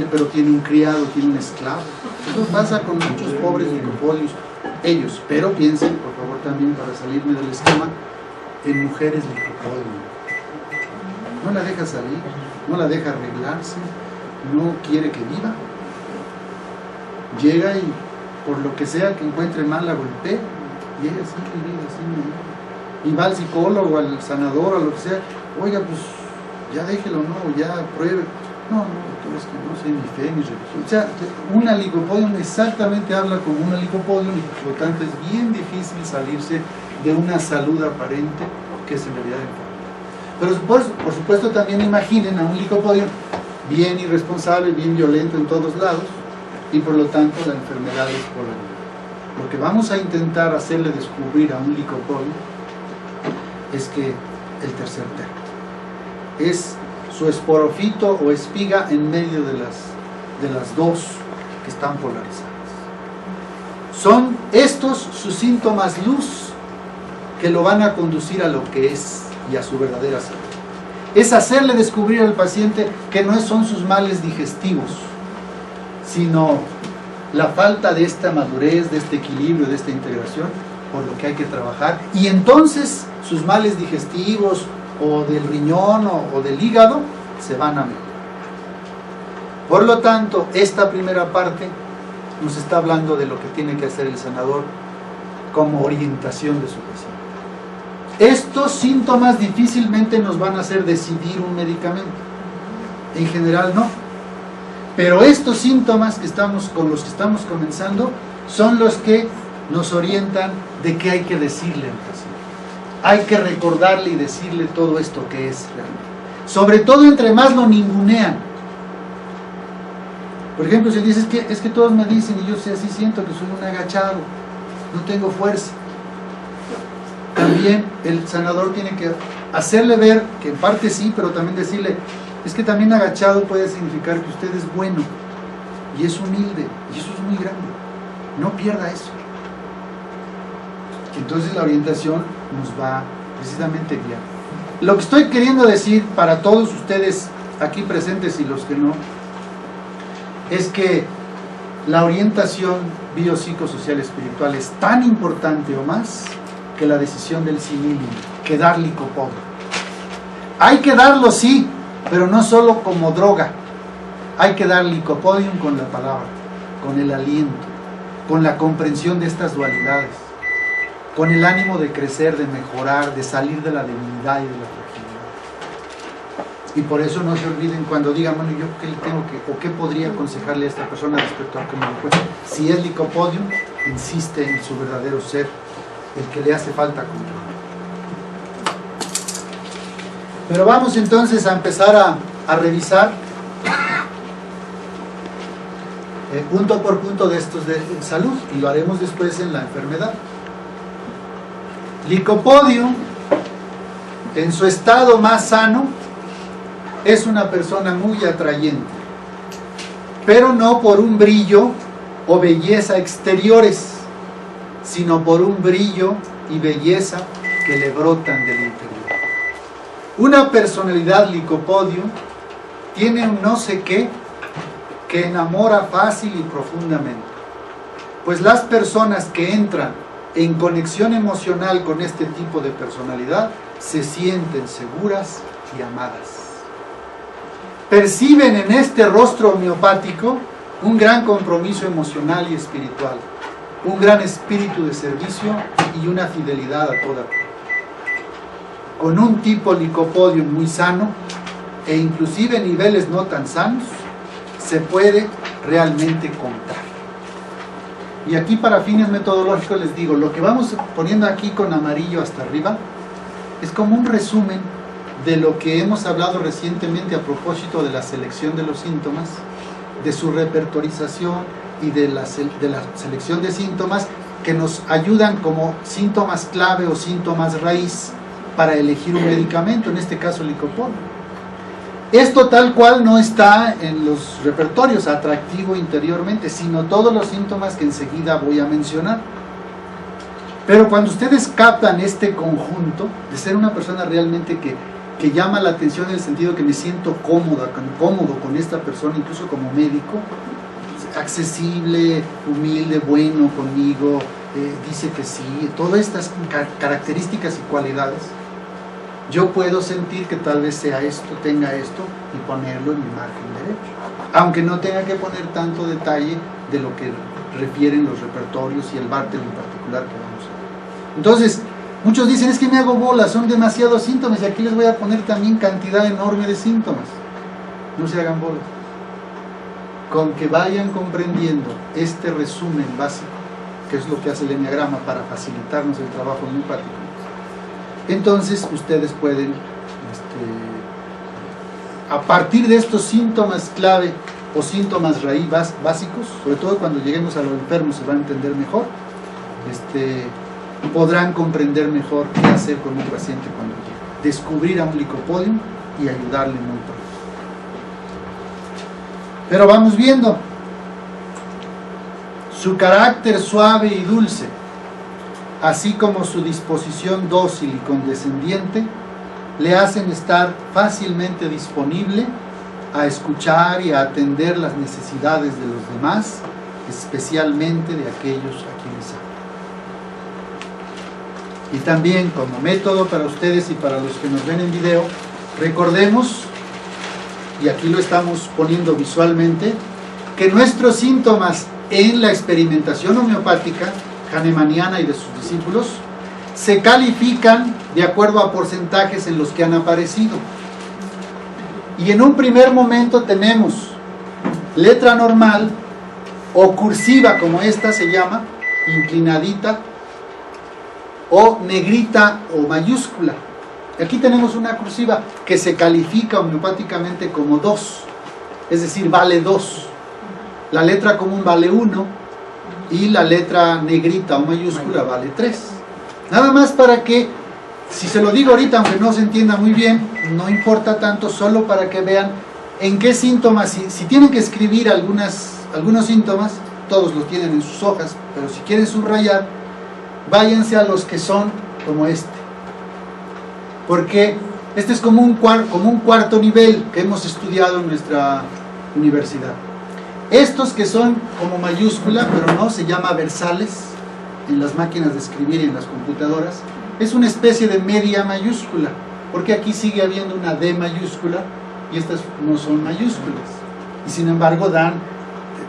pero tiene un criado, tiene un esclavo. Eso pasa con muchos pobres licopodios, ellos, pero piensen, por favor, también para salirme del esquema, en mujeres licopodio. No la deja salir, no la deja arreglarse, no quiere que viva. Llega y por lo que sea que encuentre mal la golpea y ella sigue vive así. Y va al psicólogo, al sanador, a lo que sea, oiga, pues ya déjelo, no, ya pruebe. No, doctor, es que no sé ni fe ni religión. O sea, una licopodium exactamente habla como una licopodium y por lo tanto es bien difícil salirse de una salud aparente que es en realidad enfermedad. Pero por supuesto también imaginen a un licopodium bien irresponsable, bien violento en todos lados y por lo tanto la enfermedad es por la vida. Lo que vamos a intentar hacerle descubrir a un licopodium es que el tercer término es su esporofito o espiga en medio de las dos que están polarizadas. Son estos sus síntomas luz que lo van a conducir a lo que es y a su verdadera salud. Es hacerle descubrir al paciente que no son sus males digestivos, sino la falta de esta madurez, de este equilibrio, de esta integración, por lo que hay que trabajar. Y entonces sus males digestivos o del riñón o del hígado se van a mejorar. Por lo tanto, esta primera parte nos está hablando de lo que tiene que hacer el sanador como orientación de su paciente. Estos síntomas difícilmente nos van a hacer decidir un medicamento. En general no. Pero estos síntomas con los que estamos comenzando son los que nos orientan de qué hay que decirle al paciente. Hay que recordarle y decirle todo esto que es realmente. Sobre todo entre más lo ningunean. Por ejemplo, si dices es que todos me dicen y yo así siento que soy un agachado, no tengo fuerza. También el sanador tiene que hacerle ver que en parte sí, pero también decirle, es que también agachado puede significar que usted es bueno y es humilde y eso es muy grande. No pierda eso. Entonces la orientación nos va precisamente guiar. Lo que estoy queriendo decir para todos ustedes aquí presentes y los que no, es que la orientación biopsicosocial espiritual es tan importante o más que la decisión del similio, que dar licopodium. Hay que darlo sí, pero no solo como droga. Hay que dar licopodium con la palabra, con el aliento, con la comprensión de estas dualidades, con el ánimo de crecer, de mejorar, de salir de la debilidad y de la fragilidad. Y por eso no se olviden cuando digan, bueno, yo qué tengo que, o qué podría aconsejarle a esta persona respecto a que me lo cueste. Si es licopodium, insiste en su verdadero ser, el que le hace falta control. Pero vamos entonces a empezar a revisar punto por punto de estos de salud, y lo haremos después en la enfermedad. Licopodium, en su estado más sano, es una persona muy atrayente, pero no por un brillo o belleza exteriores, sino por un brillo y belleza que le brotan del interior. Una personalidad licopodium tiene un no sé qué que enamora fácil y profundamente, pues las personas que entran en conexión emocional con este tipo de personalidad se sienten seguras y amadas. Perciben en este rostro homeopático un gran compromiso emocional y espiritual, un gran espíritu de servicio y una fidelidad a toda prueba. Con un tipo licopodium muy sano e inclusive niveles no tan sanos, se puede realmente contar. Y aquí para fines metodológicos les digo, lo que vamos poniendo aquí con amarillo hasta arriba es como un resumen de lo que hemos hablado recientemente a propósito de la selección de los síntomas, de su repertorización y de la selección de síntomas que nos ayudan como síntomas clave o síntomas raíz para elegir un medicamento, en este caso licopodium. Esto tal cual no está en los repertorios atractivo interiormente, sino todos los síntomas que enseguida voy a mencionar. Pero cuando ustedes captan este conjunto de ser una persona realmente que llama la atención en el sentido que me siento cómodo con esta persona, incluso como médico, accesible, humilde, bueno conmigo, dice que sí, todas estas características y cualidades, yo puedo sentir que tal vez sea esto, tenga esto, y ponerlo en mi margen derecho, aunque no tenga que poner tanto detalle de lo que refieren los repertorios y el Bartel en particular que vamos a ver. Entonces, muchos dicen, es que me hago bolas, son demasiados síntomas, y aquí les voy a poner también cantidad enorme de síntomas. no se hagan bolas. Con que vayan comprendiendo este resumen básico, que es lo que hace el enneagrama para facilitarnos el trabajo homeopático, entonces ustedes pueden, a partir de estos síntomas clave o síntomas raíz básicos, sobre todo cuando lleguemos a los enfermos se va a entender mejor, podrán comprender mejor qué hacer con un paciente cuando llegue, descubrir a un licopodium y ayudarle muy pronto. Pero vamos viendo, su carácter suave y dulce, así como su disposición dócil y condescendiente, le hacen estar fácilmente disponible a escuchar y a atender las necesidades de los demás, especialmente de aquellos a quienes ama. Y también como método para ustedes y para los que nos ven en video, recordemos, y aquí lo estamos poniendo visualmente, que nuestros síntomas en la experimentación homeopática hahnemanniana y de sus discípulos se califican de acuerdo a porcentajes en los que han aparecido. Y en un primer momento tenemos letra normal o cursiva, como esta se llama, inclinadita, o negrita o mayúscula. Aquí tenemos una cursiva que se califica homeopáticamente como 2, es decir, vale 2. La letra común vale 1 y la letra negrita o mayúscula vale 3. Nada más para que, si se lo digo ahorita, aunque no se entienda muy bien, no importa tanto, solo para que vean en qué síntomas, si tienen que escribir algunos síntomas, todos los tienen en sus hojas, pero si quieren subrayar, váyanse a los que son como este. Porque este es como un cuarto nivel que hemos estudiado en nuestra universidad. Estos que son como mayúscula, pero no, se llama versales en las máquinas de escribir y en las computadoras, es una especie de media mayúscula, porque aquí sigue habiendo una D mayúscula y estas no son mayúsculas, y sin embargo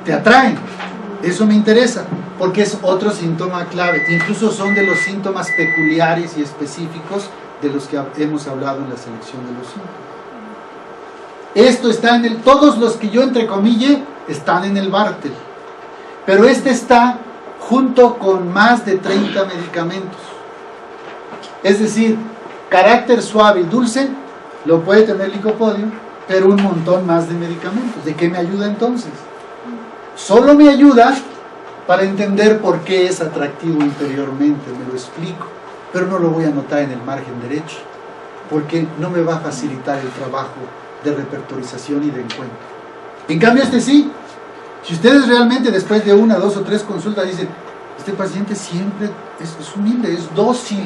te atraen. Eso me interesa, porque es otro síntoma clave, incluso son de los síntomas peculiares y específicos de los que hemos hablado en la selección de los síntomas. Esto está en todos los que yo entrecomille están en el Bartel, pero este está junto con más de 30 medicamentos. Es decir, carácter suave y dulce lo puede tener licopodium, pero un montón más de medicamentos. ¿De qué me ayuda entonces? Solo me ayuda para entender por qué es atractivo interiormente, me lo explico, pero no lo voy a anotar en el margen derecho, porque no me va a facilitar el trabajo de repertorización y de encuentro. En cambio este sí. Si ustedes realmente después de 1, 2 o 3 consultas dicen, este paciente siempre es humilde, es dócil,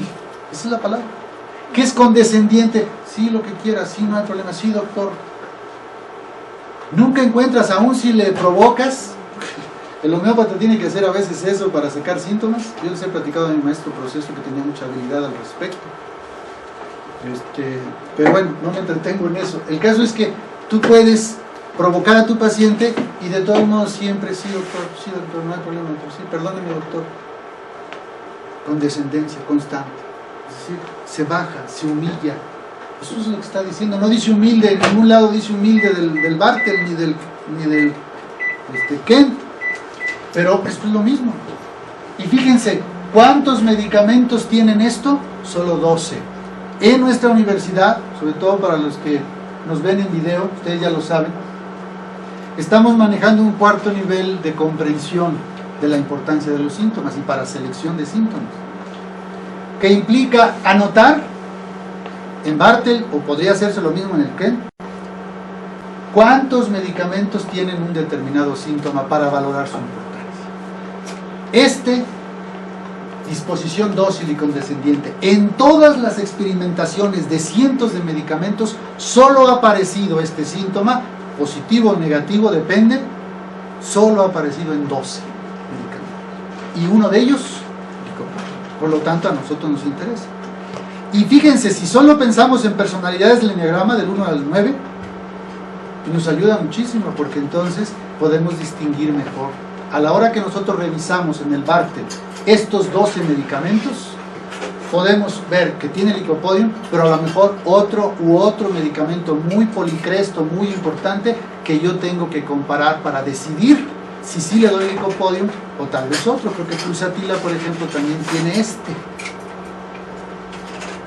esa es la palabra. ¿Qué es condescendiente? Sí, lo que quiera, sí, no hay problema, sí, doctor. Nunca encuentras, aún si le provocas. El homeópata tiene que hacer a veces eso para sacar síntomas. Yo les he platicado a mi maestro Proceso, que tenía mucha habilidad al respecto. Pero bueno, no me entretengo en eso. El caso es que tú puedes provocar a tu paciente y de todos modos siempre, sí doctor, no hay problema, doctor, sí, perdóneme doctor. Con descendencia constante. Es decir, se baja, se humilla. Eso es lo que está diciendo. No dice humilde, en ningún lado dice humilde del Bartel ni del Kent. Pero esto es lo mismo. Y fíjense, ¿cuántos medicamentos tienen esto? Solo 12. En nuestra universidad, sobre todo para los que nos ven en video, ustedes ya lo saben, estamos manejando un cuarto nivel de comprensión de la importancia de los síntomas y para selección de síntomas, que implica anotar en Bartel, o podría hacerse lo mismo en el Kent, cuántos medicamentos tienen un determinado síntoma para valorar su importancia. Disposición dócil y condescendiente, en todas las experimentaciones de cientos de medicamentos, solo ha aparecido este síntoma, positivo o negativo, depende, solo ha aparecido en 12 medicamentos. Y uno de ellos, por lo tanto, a nosotros nos interesa. Y fíjense, si solo pensamos en personalidades del enneagrama del 1 al 9, nos ayuda muchísimo, porque entonces podemos distinguir mejor. A la hora que nosotros revisamos en el Bartel estos 12 medicamentos, podemos ver que tiene licopodium, pero a lo mejor otro medicamento muy policresto, muy importante, que yo tengo que comparar para decidir si sí le doy licopodium o tal vez otro. Creo que pulsatila, por ejemplo, también tiene este.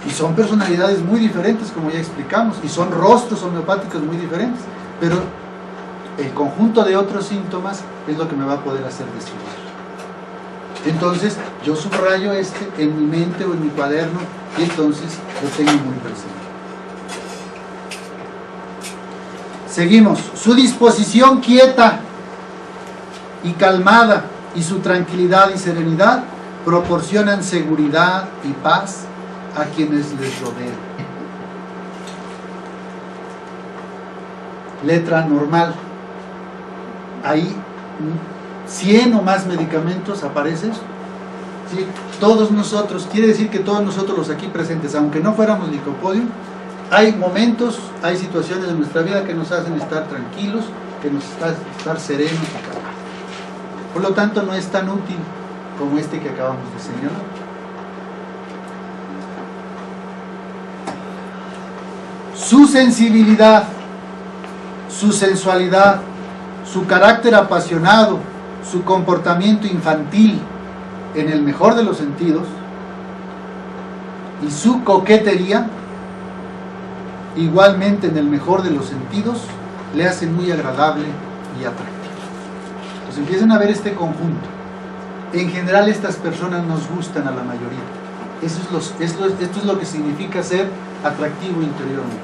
Y son personalidades muy diferentes, como ya explicamos, y son rostros homeopáticos muy diferentes, pero el conjunto de otros síntomas es lo que me va a poder hacer decidir. Entonces, yo subrayo este en mi mente o en mi cuaderno y entonces lo tengo muy presente. Seguimos. Su disposición quieta y calmada y su tranquilidad y serenidad proporcionan seguridad y paz a quienes les rodean. Letra normal. Ahí 100 o más medicamentos aparecen. ¿Sí? Todos nosotros, quiere decir que todos nosotros los aquí presentes, aunque no fuéramos licopodium, hay momentos, hay situaciones de nuestra vida que nos hacen estar tranquilos, que nos hacen estar serenos y calmados. Por lo tanto, no es tan útil como este que acabamos de señalar. Su sensibilidad, su sensualidad, su carácter apasionado, su comportamiento infantil en el mejor de los sentidos y su coquetería igualmente en el mejor de los sentidos le hacen muy agradable y atractivo. Entonces empiezan a ver este conjunto. En general estas personas nos gustan a la mayoría. Esto es lo que significa ser atractivo interiormente.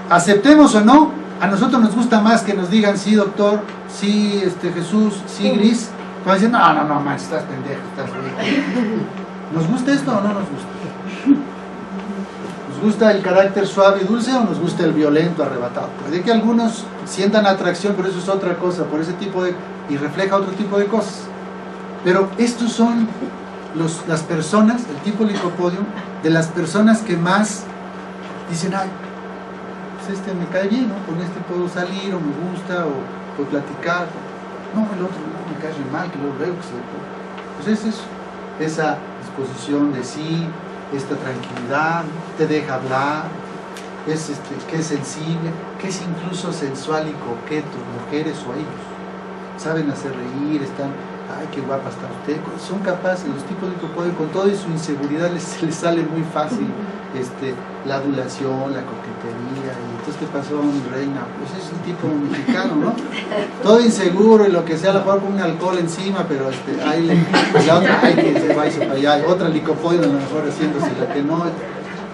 Aceptemos o no, a nosotros nos gusta más que nos digan sí doctor, sí Jesús, sí Gris. Cuando dicen no, man, estás pendejo, estás rico. ¿Nos gusta esto o no nos gusta? ¿Nos gusta el carácter suave y dulce o nos gusta el violento, arrebatado? Puede que algunos sientan atracción, pero eso es otra cosa, por ese tipo de, y refleja otro tipo de cosas. Pero estos son las personas, el tipo licopodium, de las personas que más dicen, ay, pues me cae bien, ¿no? Con este puedo salir, o me gusta, o platicar. No, el otro me cae mal, que lo veo que se... Pues es eso, esa disposición de sí, esta tranquilidad, te deja hablar, es que es sensible, que es incluso sensual y coqueto, mujeres o ellos. Saben hacer reír, están, ay, qué guapa está usted. Son capaces, los tipos licopodium, con toda su inseguridad les sale muy fácil la adulación, la coquetería. Y entonces, ¿qué pasó, mi reina? Pues es un tipo mexicano, ¿no? Todo inseguro y lo que sea, a lo mejor con un alcohol encima, pero ahí la otra, ay, que se va y se para allá, otra licopodium a lo mejor haciéndose la que no.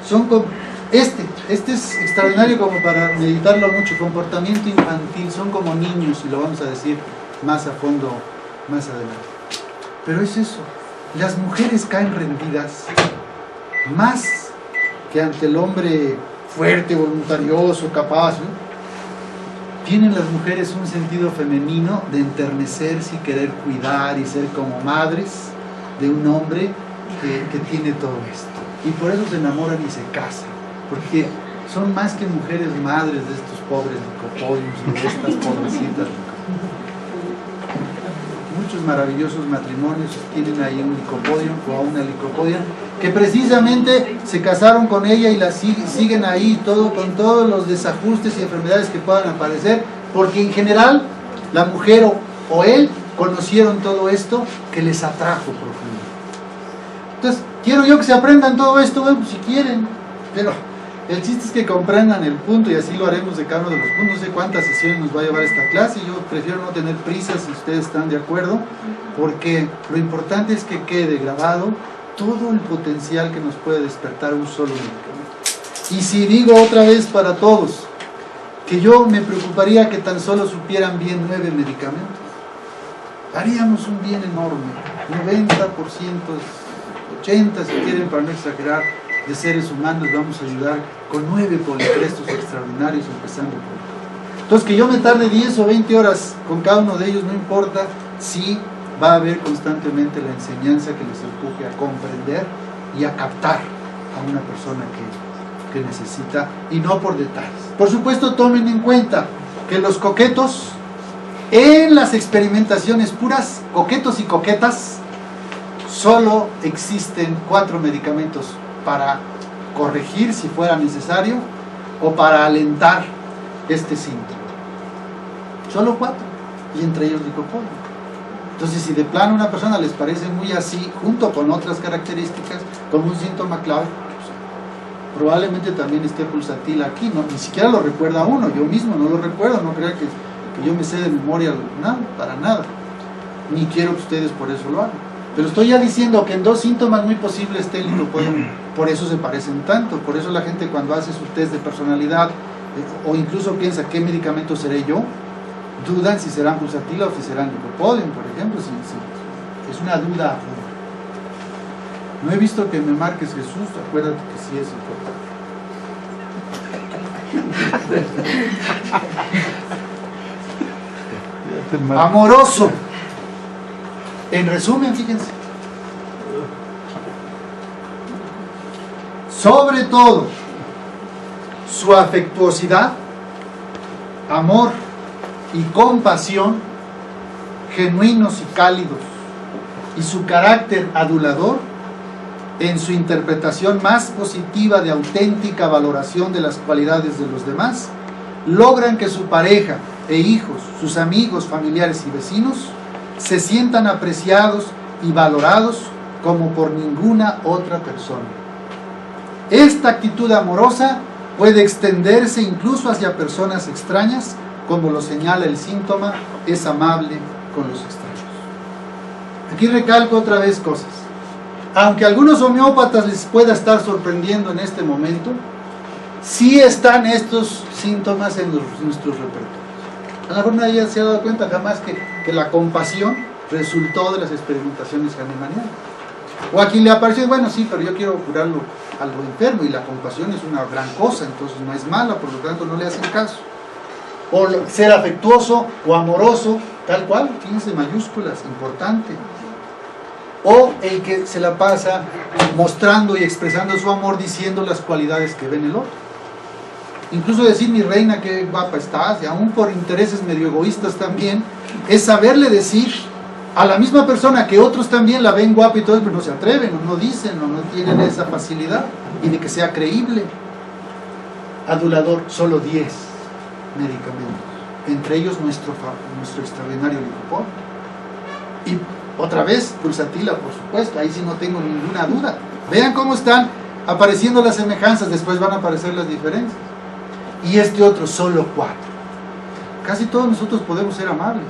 Son como, este es extraordinario como para meditarlo mucho, comportamiento infantil, son como niños, y lo vamos a decir más a fondo más adelante. Pero es eso, las mujeres caen rendidas más que ante el hombre fuerte, voluntarioso, capaz, ¿no? Tienen las mujeres un sentido femenino de enternecerse y querer cuidar y ser como madres de un hombre que tiene todo esto, y por eso se enamoran y se casan, porque son más que mujeres madres de estos pobres licopodiums y de estas pobrecitas licopodiums. Muchos maravillosos matrimonios tienen ahí un licopodium o a una licopodium que precisamente se casaron con ella y la siguen ahí con todos los desajustes y enfermedades que puedan aparecer, porque en general la mujer o él conocieron todo esto que les atrajo profundamente. Entonces, quiero yo que se aprendan todo esto, bueno, si quieren, pero el chiste es que comprendan el punto, y así lo haremos de cada uno de los puntos. No sé cuántas sesiones nos va a llevar esta clase, yo prefiero no tener prisa si ustedes están de acuerdo, porque lo importante es que quede grabado todo el potencial que nos puede despertar un solo medicamento. Y si digo otra vez para todos, que yo me preocuparía que tan solo supieran bien 9 medicamentos, haríamos un bien enorme, 90%, 80% si quieren, para no exagerar, de seres humanos vamos a ayudar con 9 policrestos extraordinarios, empezando por todo. Entonces, que yo me tarde 10 o 20 horas con cada uno de ellos, no importa, si va a haber constantemente la enseñanza que les empuje a comprender y a captar a una persona que necesita, y no por detalles. Por supuesto, tomen en cuenta que los coquetos, en las experimentaciones puras, coquetos y coquetas, solo existen 4 medicamentos para corregir si fuera necesario o para alentar este síntoma. Solo 4, y entre ellos licopodio. Entonces, si de plano a una persona les parece muy así, junto con otras características, como un síntoma clave, pues, probablemente también esté pulsatil aquí, ¿no? Ni siquiera lo recuerda uno, yo mismo no lo recuerdo, no crea que yo me sé de memoria, nada, para nada, ni quiero que ustedes por eso lo hagan. Pero estoy ya diciendo que en 2 síntomas muy posibles esté el licopodio, por eso se parecen tanto, por eso la gente cuando hace su test de personalidad, o incluso piensa qué medicamento seré yo, dudan si serán pulsatila o si serán licopodium, por ejemplo, si es una duda. No he visto que me marques Jesús, acuérdate que sí es importante. Amoroso. En resumen, fíjense. Sobre todo, su afectuosidad, amor y compasión, genuinos y cálidos, y su carácter adulador, en su interpretación más positiva de auténtica valoración de las cualidades de los demás, logran que su pareja e hijos, sus amigos, familiares y vecinos, se sientan apreciados y valorados como por ninguna otra persona. Esta actitud amorosa puede extenderse incluso hacia personas extrañas, como lo señala el síntoma, es amable con los extraños. Aquí recalco otra vez cosas. Aunque a algunos homeópatas les pueda estar sorprendiendo en este momento, sí están estos síntomas en nuestros repertorios. A lo mejor nadie se ha dado cuenta jamás que la compasión resultó de las experimentaciones hahnemannianas. O a quien le apareció, bueno, sí, pero yo quiero curarlo algo enfermo, y la compasión es una gran cosa, entonces no es mala, por lo tanto no le hacen caso. O ser afectuoso o amoroso, tal cual, fíjense, mayúsculas, importante. O el que se la pasa mostrando y expresando su amor, diciendo las cualidades que ve en el otro. Incluso decir, mi reina, qué guapa estás, y aún por intereses medio egoístas también, es saberle decir a la misma persona que otros también la ven guapa y todo, pero no se atreven, o no dicen, o no tienen esa facilidad, y de que sea creíble. Adulador, solo 10 medicamentos, entre ellos nuestro extraordinario licopodio. Y otra vez, pulsatila, por supuesto, ahí sí no tengo ninguna duda. Vean cómo están apareciendo las semejanzas, después van a aparecer las diferencias. Y este otro, solo 4. Casi todos nosotros podemos ser amables,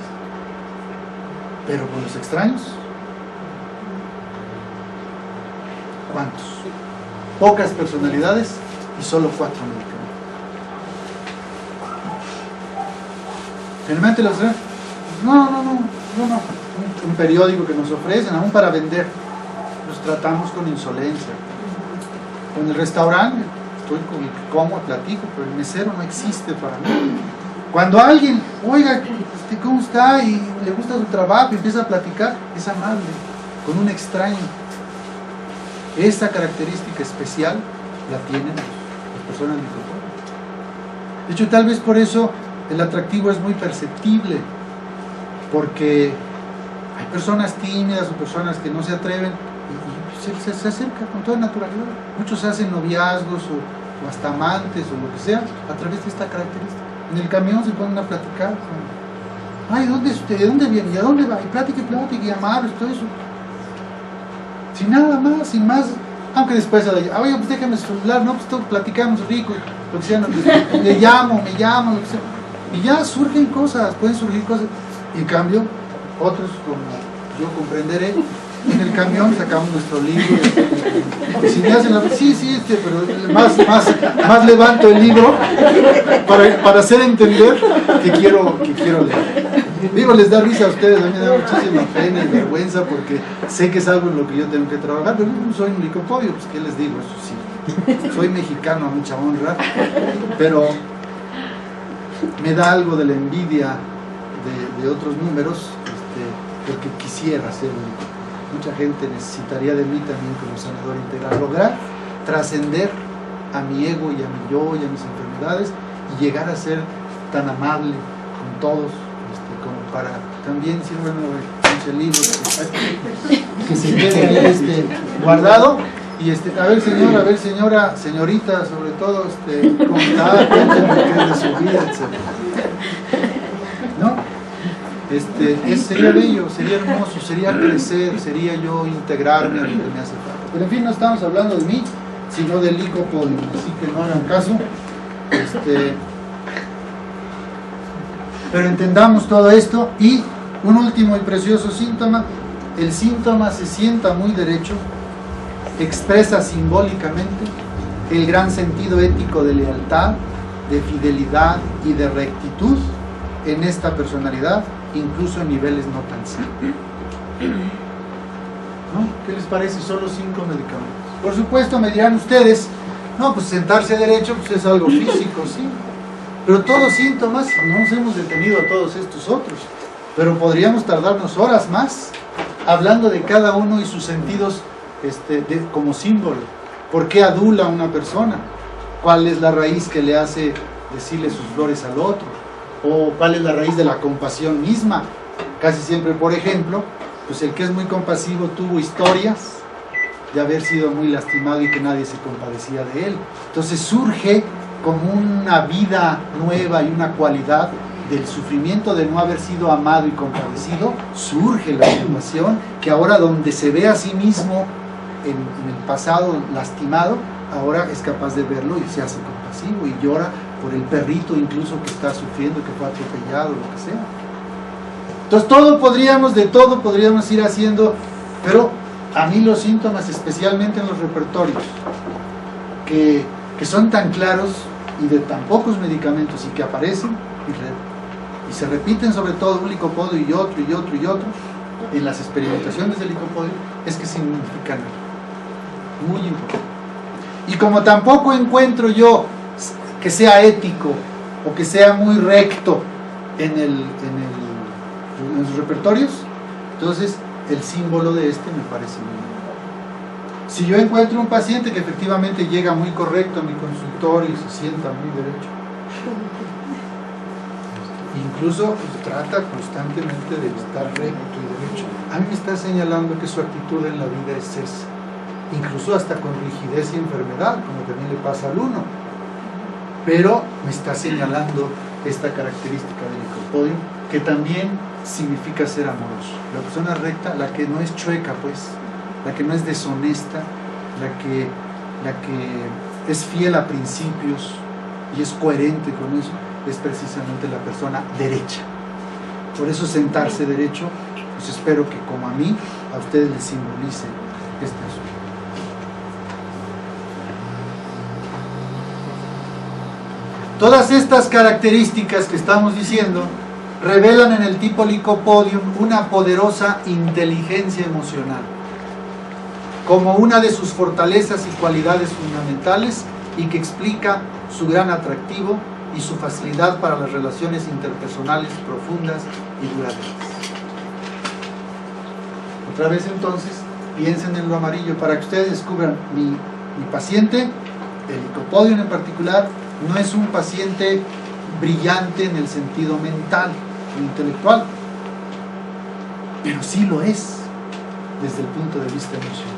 pero con los extraños, ¿cuántos? Pocas personalidades y solo 4 medicamentos. Generalmente los extraños, no. Un periódico que nos ofrecen, aún para vender, los tratamos con insolencia. Con el restaurante, estoy con el que como, platico, pero el mesero no existe para mí. Cuando alguien, oiga, ¿cómo está? Y le gusta su trabajo y empieza a platicar, es amable, con un extraño. Esa característica especial la tienen las personas licopodio. De hecho, tal vez por eso el atractivo es muy perceptible, porque hay personas tímidas o personas que no se atreven y se acercan con toda naturalidad. Muchos se hacen noviazgos o hasta amantes o lo que sea a través de esta característica. En el camión se ponen a platicar. Ay, ¿de dónde viene? ¿Y a dónde va? Y plática y amables, todo eso. Sin nada más, sin más. Aunque después, oye, pues déjame su celular, no, pues todos platicamos rico, lo que sea, me llamo, lo que sea. Y ya surgen cosas, pueden surgir cosas. Y en cambio, otros, como yo comprenderé, en el camión sacamos nuestro libro. Y si me hacen pero más levanto el libro para hacer entender que quiero leer. Digo, les da risa a ustedes, a mí me da muchísima pena y vergüenza porque sé que es algo en lo que yo tengo que trabajar, pero yo no soy un licopodio, pues ¿qué les digo? Eso sí, soy mexicano a mucha honra, pero me da algo de la envidia de otros números, porque quisiera ser un licopodio. Mucha gente necesitaría de mí también como sanador integral, lograr trascender a mi ego y a mi yo y a mis enfermedades y llegar a ser tan amable con todos, como para también decir, bueno, el libro que se quede ahí guardado. Y a ver señor, a ver señora, señorita, sobre todo, ¿cómo está? Cuénteme qué es de su vida, etc. ¿No? Sería bello, sería hermoso, sería crecer, sería yo integrarme a lo que me hace falta. Pero en fin, no estamos hablando de mí, sino del licopodium, así que no hagan caso. Pero entendamos todo esto. Y un último y precioso síntoma: el síntoma se sienta muy derecho, expresa simbólicamente el gran sentido ético de lealtad, de fidelidad y de rectitud en esta personalidad, incluso en niveles no tan simples. ¿No? ¿Qué les parece? Solo 5 medicamentos. Por supuesto, me dirán ustedes, no, pues sentarse derecho pues es algo físico, sí. Pero todos síntomas, no nos hemos detenido a todos estos otros, pero podríamos tardarnos horas más hablando de cada uno y sus sentidos como símbolo. ¿Por qué adula a una persona? ¿Cuál es la raíz que le hace decirle sus flores al otro? ¿O cuál es la raíz de la compasión misma? Casi siempre, por ejemplo, pues el que es muy compasivo tuvo historias de haber sido muy lastimado y que nadie se compadecía de él. Entonces surge como una vida nueva y una cualidad del sufrimiento de no haber sido amado y compadecido. Surge la compasión, que ahora donde se ve a sí mismo en el pasado lastimado, ahora es capaz de verlo y se hace compasivo y llora por el perrito incluso que está sufriendo, que fue atropellado, lo que sea. Entonces de todo podríamos ir haciendo, pero a mí los síntomas, especialmente en los repertorios, que son tan claros y de tan pocos medicamentos y que aparecen y se repiten, sobre todo un licopodio y otro y otro y otro, en las experimentaciones del licopodio, es que significan algo muy importante. Y como tampoco encuentro yo que sea ético o que sea muy recto en los repertorios, entonces el símbolo de me parece muy bien. Si yo encuentro un paciente que efectivamente llega muy correcto a mi consultorio y se sienta muy derecho, incluso trata constantemente de estar recto y derecho, a mí me está señalando que su actitud en la vida es esa, incluso hasta con rigidez y enfermedad, como también le pasa al uno, pero me está señalando esta característica del licopodio, que también significa ser amoroso. La persona recta, la que no es chueca, pues, la que no es deshonesta, la que es fiel a principios y es coherente con eso, es precisamente la persona derecha. Por eso sentarse derecho, pues espero que como a mí, a ustedes les simbolice este asunto. Todas estas características que estamos diciendo revelan en el tipo licopodium una poderosa inteligencia emocional como una de sus fortalezas y cualidades fundamentales, y que explica su gran atractivo y su facilidad para las relaciones interpersonales profundas y duraderas. Otra vez entonces, piensen en lo amarillo para que ustedes descubran mi paciente, el licopodium en particular, no es un paciente brillante en el sentido mental o intelectual, pero sí lo es desde el punto de vista emocional.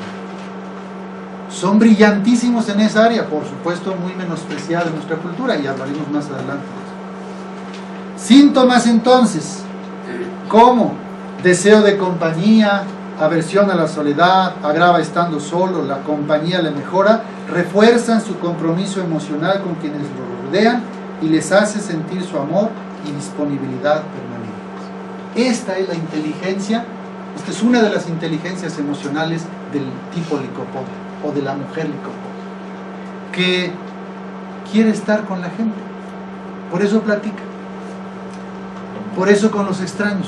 Son brillantísimos en esa área, por supuesto muy menospreciada en nuestra cultura, y hablaremos más adelante de eso. Síntomas entonces, como deseo de compañía, aversión a la soledad, agrava estando solo, la compañía le mejora, refuerzan su compromiso emocional con quienes lo rodean y les hace sentir su amor y disponibilidad permanentes. Esta es la inteligencia, esta es una de las inteligencias emocionales del tipo licopodio o de la mujer licopodio, que quiere estar con la gente, por eso platica, por eso con los extraños,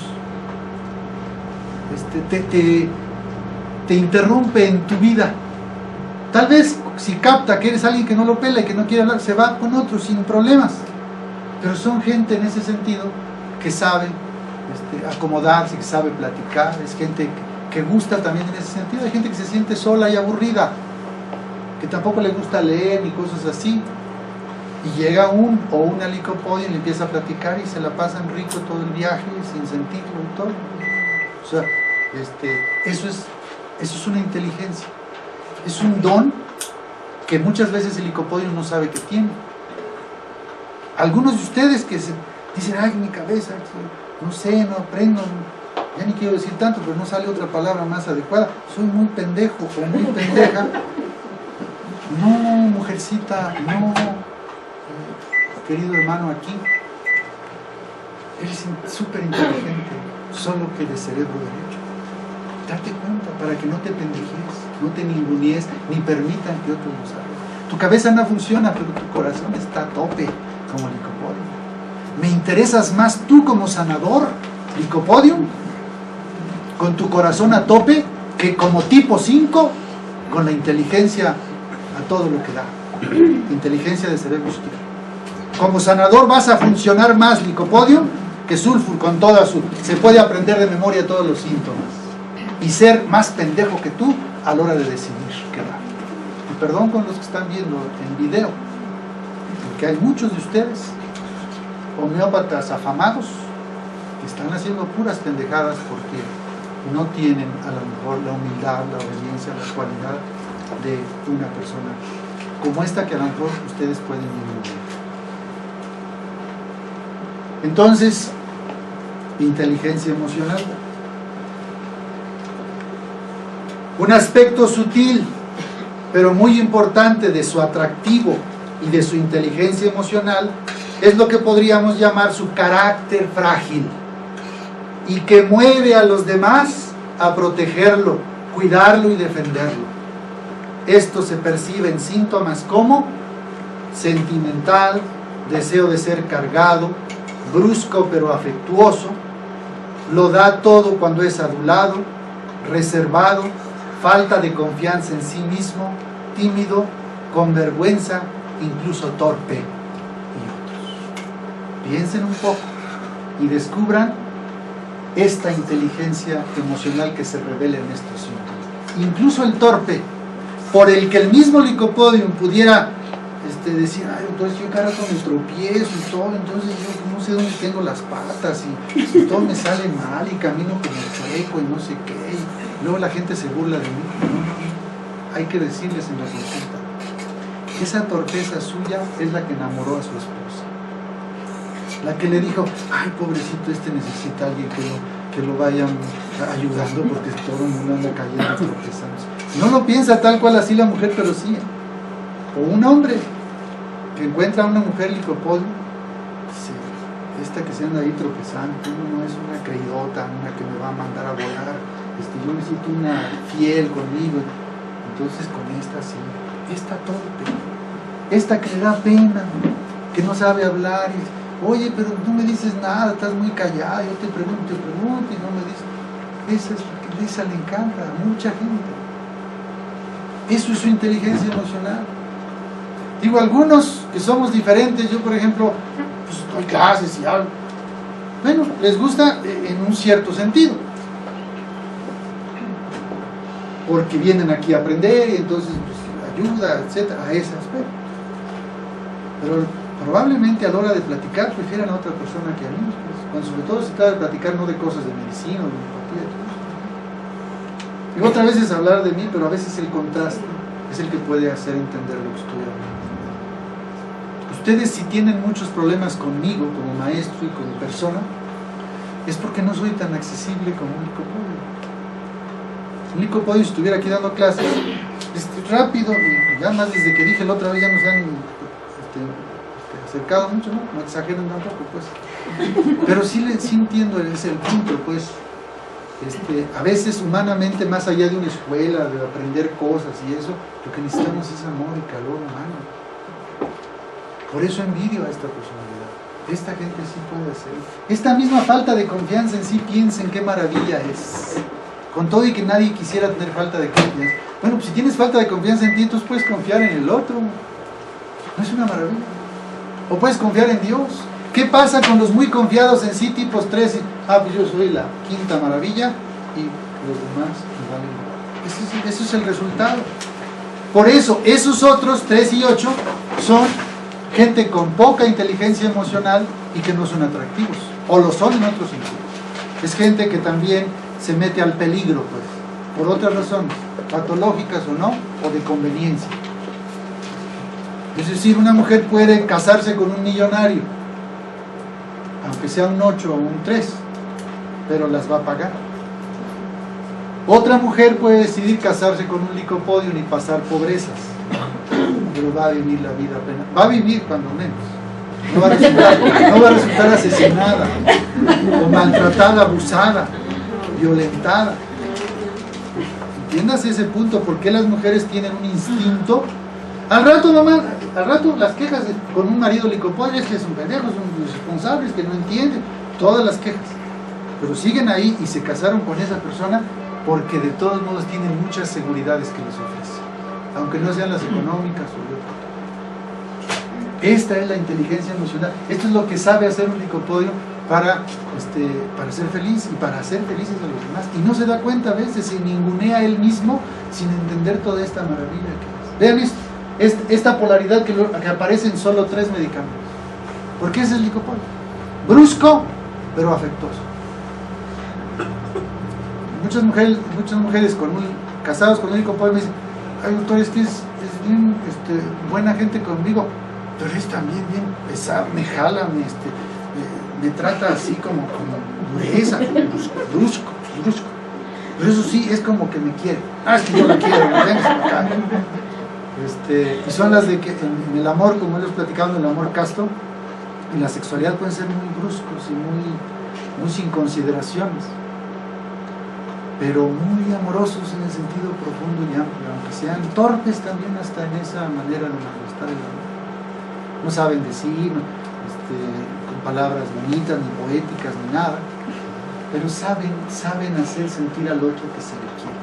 te interrumpe en tu vida. Tal vez si capta que eres alguien que no lo pela y que no quiere hablar, se va con otros sin problemas, pero son gente en ese sentido que sabe acomodarse, que sabe platicar, es gente que gusta también en ese sentido. Hay gente que se siente sola y aburrida, que tampoco le gusta leer ni cosas así, y llega un o una licopodio y le empieza a platicar y se la pasan rico todo el viaje sin sentirlo y todo. O sea, Eso es una inteligencia, es un don que muchas veces el licopodio no sabe que tiene. Algunos de ustedes que dicen, ay, mi cabeza, no sé, no aprendo, ya ni quiero decir tanto, pero no sale otra palabra más adecuada, soy muy pendejo o muy pendeja. No, mujercita, no, querido hermano aquí, eres súper inteligente, solo que de cerebro derecho. Date cuenta, para que no te pendejes, no te ningunees, ni permitan que otros lo hagan. Tu cabeza no funciona, pero tu corazón está a tope, como Licopodio. Me interesas más tú como sanador, Licopodio, con tu corazón a tope, que como tipo 5, con la inteligencia a todo lo que da. Inteligencia de cerebro sutil. Como sanador vas a funcionar más, Licopodio, que Sulfur con toda su... Se puede aprender de memoria todos los síntomas y ser más pendejo que tú a la hora de decidir qué dar. Y perdón con los que están viendo en video, porque hay muchos de ustedes, homeópatas afamados, que están haciendo puras pendejadas porque no tienen a lo mejor la humildad, la obediencia, la cualidad de una persona como esta que a lo mejor ustedes pueden vivir. Entonces, inteligencia emocional. Un aspecto sutil, pero muy importante de su atractivo y de su inteligencia emocional es lo que podríamos llamar su carácter frágil y que mueve a los demás a protegerlo, cuidarlo y defenderlo. Esto se percibe en síntomas como sentimental, deseo de ser cargado, brusco pero afectuoso, lo da todo cuando es adulado, reservado, falta de confianza en sí mismo, tímido, con vergüenza, incluso torpe y otros. Piensen un poco y descubran esta inteligencia emocional que se revela en estos síntomas. Incluso el torpe, por el que el mismo Licopodium pudiera decir, ay, entonces yo cada rato me tropiezo y todo, entonces yo no sé dónde tengo las patas y todo me sale mal y camino como chueco y no sé qué, y luego la gente se burla de mí. No, hay que decirles en la consulta, esa torpeza suya es la que enamoró a su esposa, la que le dijo, ay, pobrecito, necesita a alguien que lo vayan ayudando porque todo el mundo anda cayendo tropezando. No lo piensa tal cual así la mujer, pero sí. O un hombre que encuentra a una mujer Licopodio, dice, esta que se anda ahí tropezando, no es una creidota, una que me va a mandar a volar, yo necesito una fiel conmigo. Entonces con esta sí, esta torpe, esta que le da pena, que no sabe hablar, y, oye, pero no me dices nada, estás muy callada, yo te pregunto y no me dices. Esa es la que esa le encanta a mucha gente. Eso es su inteligencia emocional. Digo, algunos que somos diferentes, yo por ejemplo, pues doy clases y algo. Bueno, les gusta en un cierto sentido. Porque vienen aquí a aprender y entonces pues, ayuda, etcétera, a ese aspecto. Pero probablemente a la hora de platicar prefieran a otra persona que a mí, pues, cuando sobre todo se trata de platicar no de cosas de medicina o de empatía. Y otra vez es hablar de mí, pero a veces el contraste es el que puede hacer entender lo que estoy hablando. Ustedes si tienen muchos problemas conmigo como maestro y como persona, es porque no soy tan accesible como un Licopodio. Si un Licopodio estuviera aquí dando clases, rápido, y ya más desde que dije la otra vez ya no se han acercado mucho, ¿no? No exageren tampoco, pues. Pero sí entiendo ese punto, pues. A veces humanamente, más allá de una escuela, de aprender cosas y eso, lo que necesitamos es amor y calor humano. Por eso envidio a esta personalidad. Esta gente sí puede hacer. Esta misma falta de confianza en sí, piensen qué maravilla es. Con todo y que nadie quisiera tener falta de confianza. Bueno, pues si tienes falta de confianza en ti, entonces puedes confiar en el otro. ¿No es una maravilla? O puedes confiar en Dios. ¿Qué pasa con los muy confiados en sí, tipos 3? Pues yo soy la quinta maravilla y los demás me valen igual. Ese es el resultado. Por eso, esos otros 3 y 8 son gente con poca inteligencia emocional y que no son atractivos, o lo son en otros sentidos. Es gente que también se mete al peligro, pues, por otras razones, patológicas o no, o de conveniencia. Es decir, una mujer puede casarse con un millonario, aunque sea un 8 o un 3, pero las va a pagar. Otra mujer puede decidir casarse con un licopodio y pasar pobrezas, pero va a vivir la vida plena. Va a vivir cuando menos. No va a resultar asesinada, o maltratada, abusada, violentada. Entiendas ese punto, porque las mujeres tienen un instinto. Al rato, mamá, al rato las quejas con un marido licopodio, es que es un pendejo, es un irresponsable, es que no entiende, todas las quejas. Pero siguen ahí y se casaron con esa persona porque de todos modos tienen muchas seguridades que les ofrece, aunque no sean las económicas o de otro. Esta es la inteligencia emocional. Esto es lo que sabe hacer un licopodio para ser feliz y para hacer felices a los demás. Y no se da cuenta a veces, se ningunea a él mismo sin entender toda esta maravilla que es. Vean esto, esta polaridad que aparece en solo 3 medicamentos. ¿Por qué es el licopodio? Brusco, pero afectuoso. Muchas mujeres casadas con un licopodio me dicen: ay, doctor, es que es bien buena gente conmigo, pero es también bien pesado, me jala, me trata así como dureza, brusco. Pero eso sí, es como que me quiere. Es que yo la quiero, véngase para acá. Y son las de que en el amor, como hemos platicado, en el amor casto, en la sexualidad pueden ser muy bruscos y muy sin consideraciones, pero muy amorosos en el sentido profundo y amplio, aunque sean torpes también hasta en esa manera de manifestar el amor. No saben decir con palabras bonitas, ni poéticas, ni nada, pero saben hacer sentir al otro que se le quiere,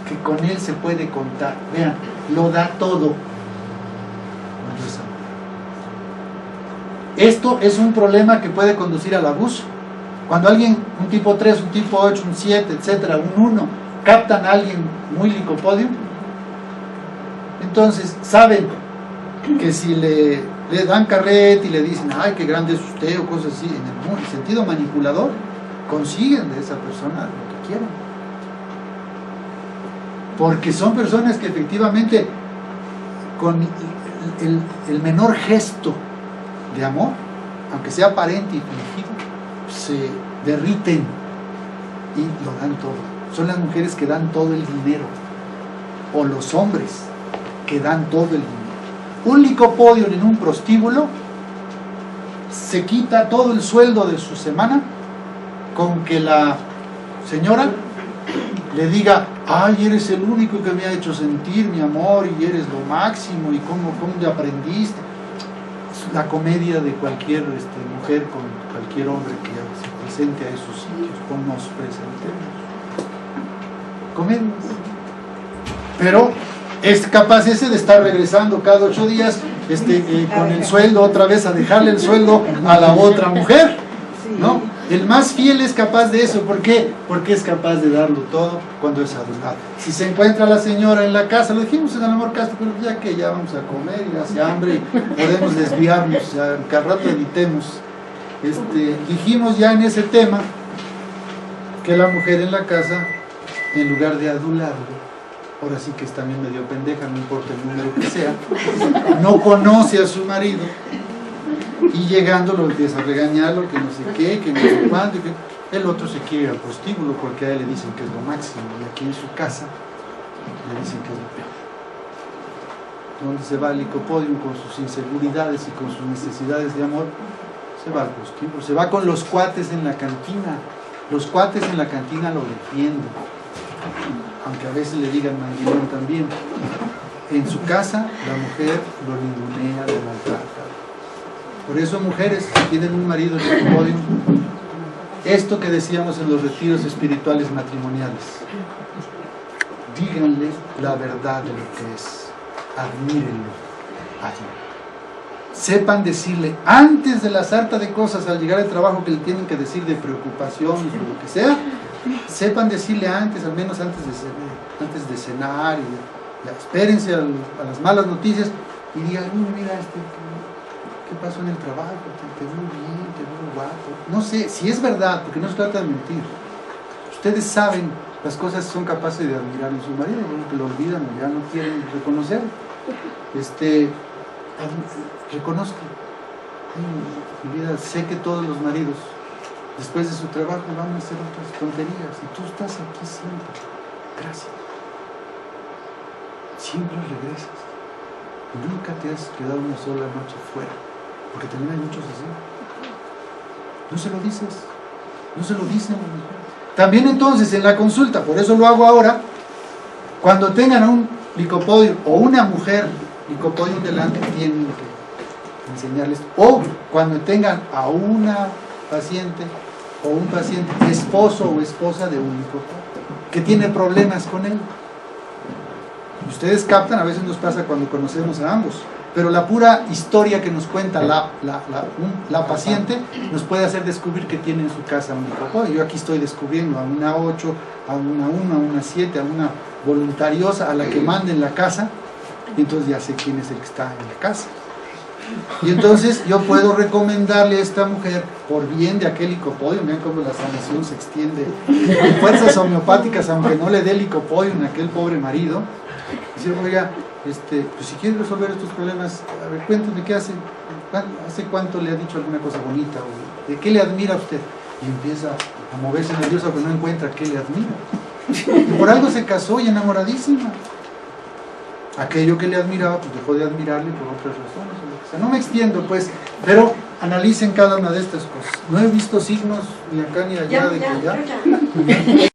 que con él se puede contar. Vean, lo da todo cuando es amor. Esto es un problema que puede conducir al abuso. Cuando alguien, un tipo 3, un tipo 8, un 7, etcétera, un 1, captan a alguien muy licopodio, entonces saben que si le dan carrete y le dicen: ay, qué grande es usted, o cosas así, en el sentido manipulador, consiguen de esa persona lo que quieren. Porque son personas que efectivamente, con el menor gesto de amor, aunque sea aparente y fingido, se derriten y lo dan todo. Son las mujeres que dan todo el dinero, o los hombres que dan todo el dinero. Un licopodio en un prostíbulo se quita todo el sueldo de su semana con que la señora le diga: ay, eres el único que me ha hecho sentir mi amor y eres lo máximo, y cómo te aprendiste. Es la comedia de cualquier mujer con cualquier hombre que se presente a esos sitios, como nos presentemos. Comedias. Pero es capaz ese de estar regresando cada 8 días con el sueldo otra vez, a dejarle el sueldo a la otra mujer, ¿no? El más fiel es capaz de eso. ¿Por qué? Porque es capaz de darlo todo cuando es adulado. Si se encuentra la señora en la casa, lo dijimos en el amor casto, pero ya vamos a comer y hace hambre y podemos desviarnos, que al rato editemos. Dijimos ya en ese tema que la mujer en la casa, en lugar de adularlo, ahora sí que es también medio pendeja, no importa el número que sea, no conoce a su marido, y llegando lo empieza a regañarlo, que no sé qué, que no sé cuánto, que el otro se quiere ir al prostíbulo porque a él le dicen que es lo máximo, y aquí en su casa le dicen que es lo peor. Donde se va al licopodio con sus inseguridades y con sus necesidades de amor, se va al prostíbulo, se va con los cuates en la cantina. Los cuates en la cantina lo defienden, aunque a veces le digan mandilón también. En su casa la mujer lo ningunea, lo maltrata. Por eso, mujeres que tienen un marido en el podio, esto que decíamos en los retiros espirituales matrimoniales, díganle la verdad de lo que es, admírenlo, sepan decirle, antes de la sarta de cosas al llegar al trabajo que le tienen que decir de preocupaciones o lo que sea, sepan decirle antes, al menos antes de cenar, y ya, espérense a las malas noticias y digan: mira, ¿qué pasó en el trabajo? Te veo bien, te veo guapo. No sé, si es verdad, porque no se trata de mentir. ustedes saben las cosas que son capaces de admirar en su marido, que lo olvidan o ya no quieren reconocer. Reconozco, mi vida, sé que todos los maridos después de su trabajo van a hacer otras tonterías y tú estás aquí siempre. Gracias. Siempre regresas. Nunca te has quedado una sola noche fuera, porque también hay muchos así. No se lo dices, no se lo dicen. También entonces en la consulta, por eso lo hago ahora, cuando tengan un licopodio o una mujer licopodio delante, tienen que enseñarles, o cuando tengan a una paciente o un paciente, esposo o esposa de un licopodio, que tiene problemas con él. Y ustedes captan, a veces nos pasa cuando conocemos a ambos, pero la pura historia que nos cuenta la paciente nos puede hacer descubrir que tiene en su casa un licopodio. Yo aquí estoy descubriendo a una 8, a una 1, a una 7, a una voluntariosa, a la que manda en la casa, y entonces ya sé quién es el que está en la casa. Y entonces yo puedo recomendarle a esta mujer, por bien de aquel licopodio, vean cómo la sanación se extiende con fuerzas homeopáticas, aunque no le dé licopodio en aquel pobre marido, decir, oiga, pues si quiere resolver estos problemas, a ver, cuéntame qué hace cuánto le ha dicho alguna cosa bonita, o de qué le admira a usted, y empieza a moverse nerviosa porque no encuentra qué le admira, y por algo se casó y enamoradísima. Aquello que le admiraba, pues dejó de admirarle por otras razones, o sea, no me extiendo pues, pero analicen cada una de estas cosas. No he visto signos ni acá ni allá de que ya.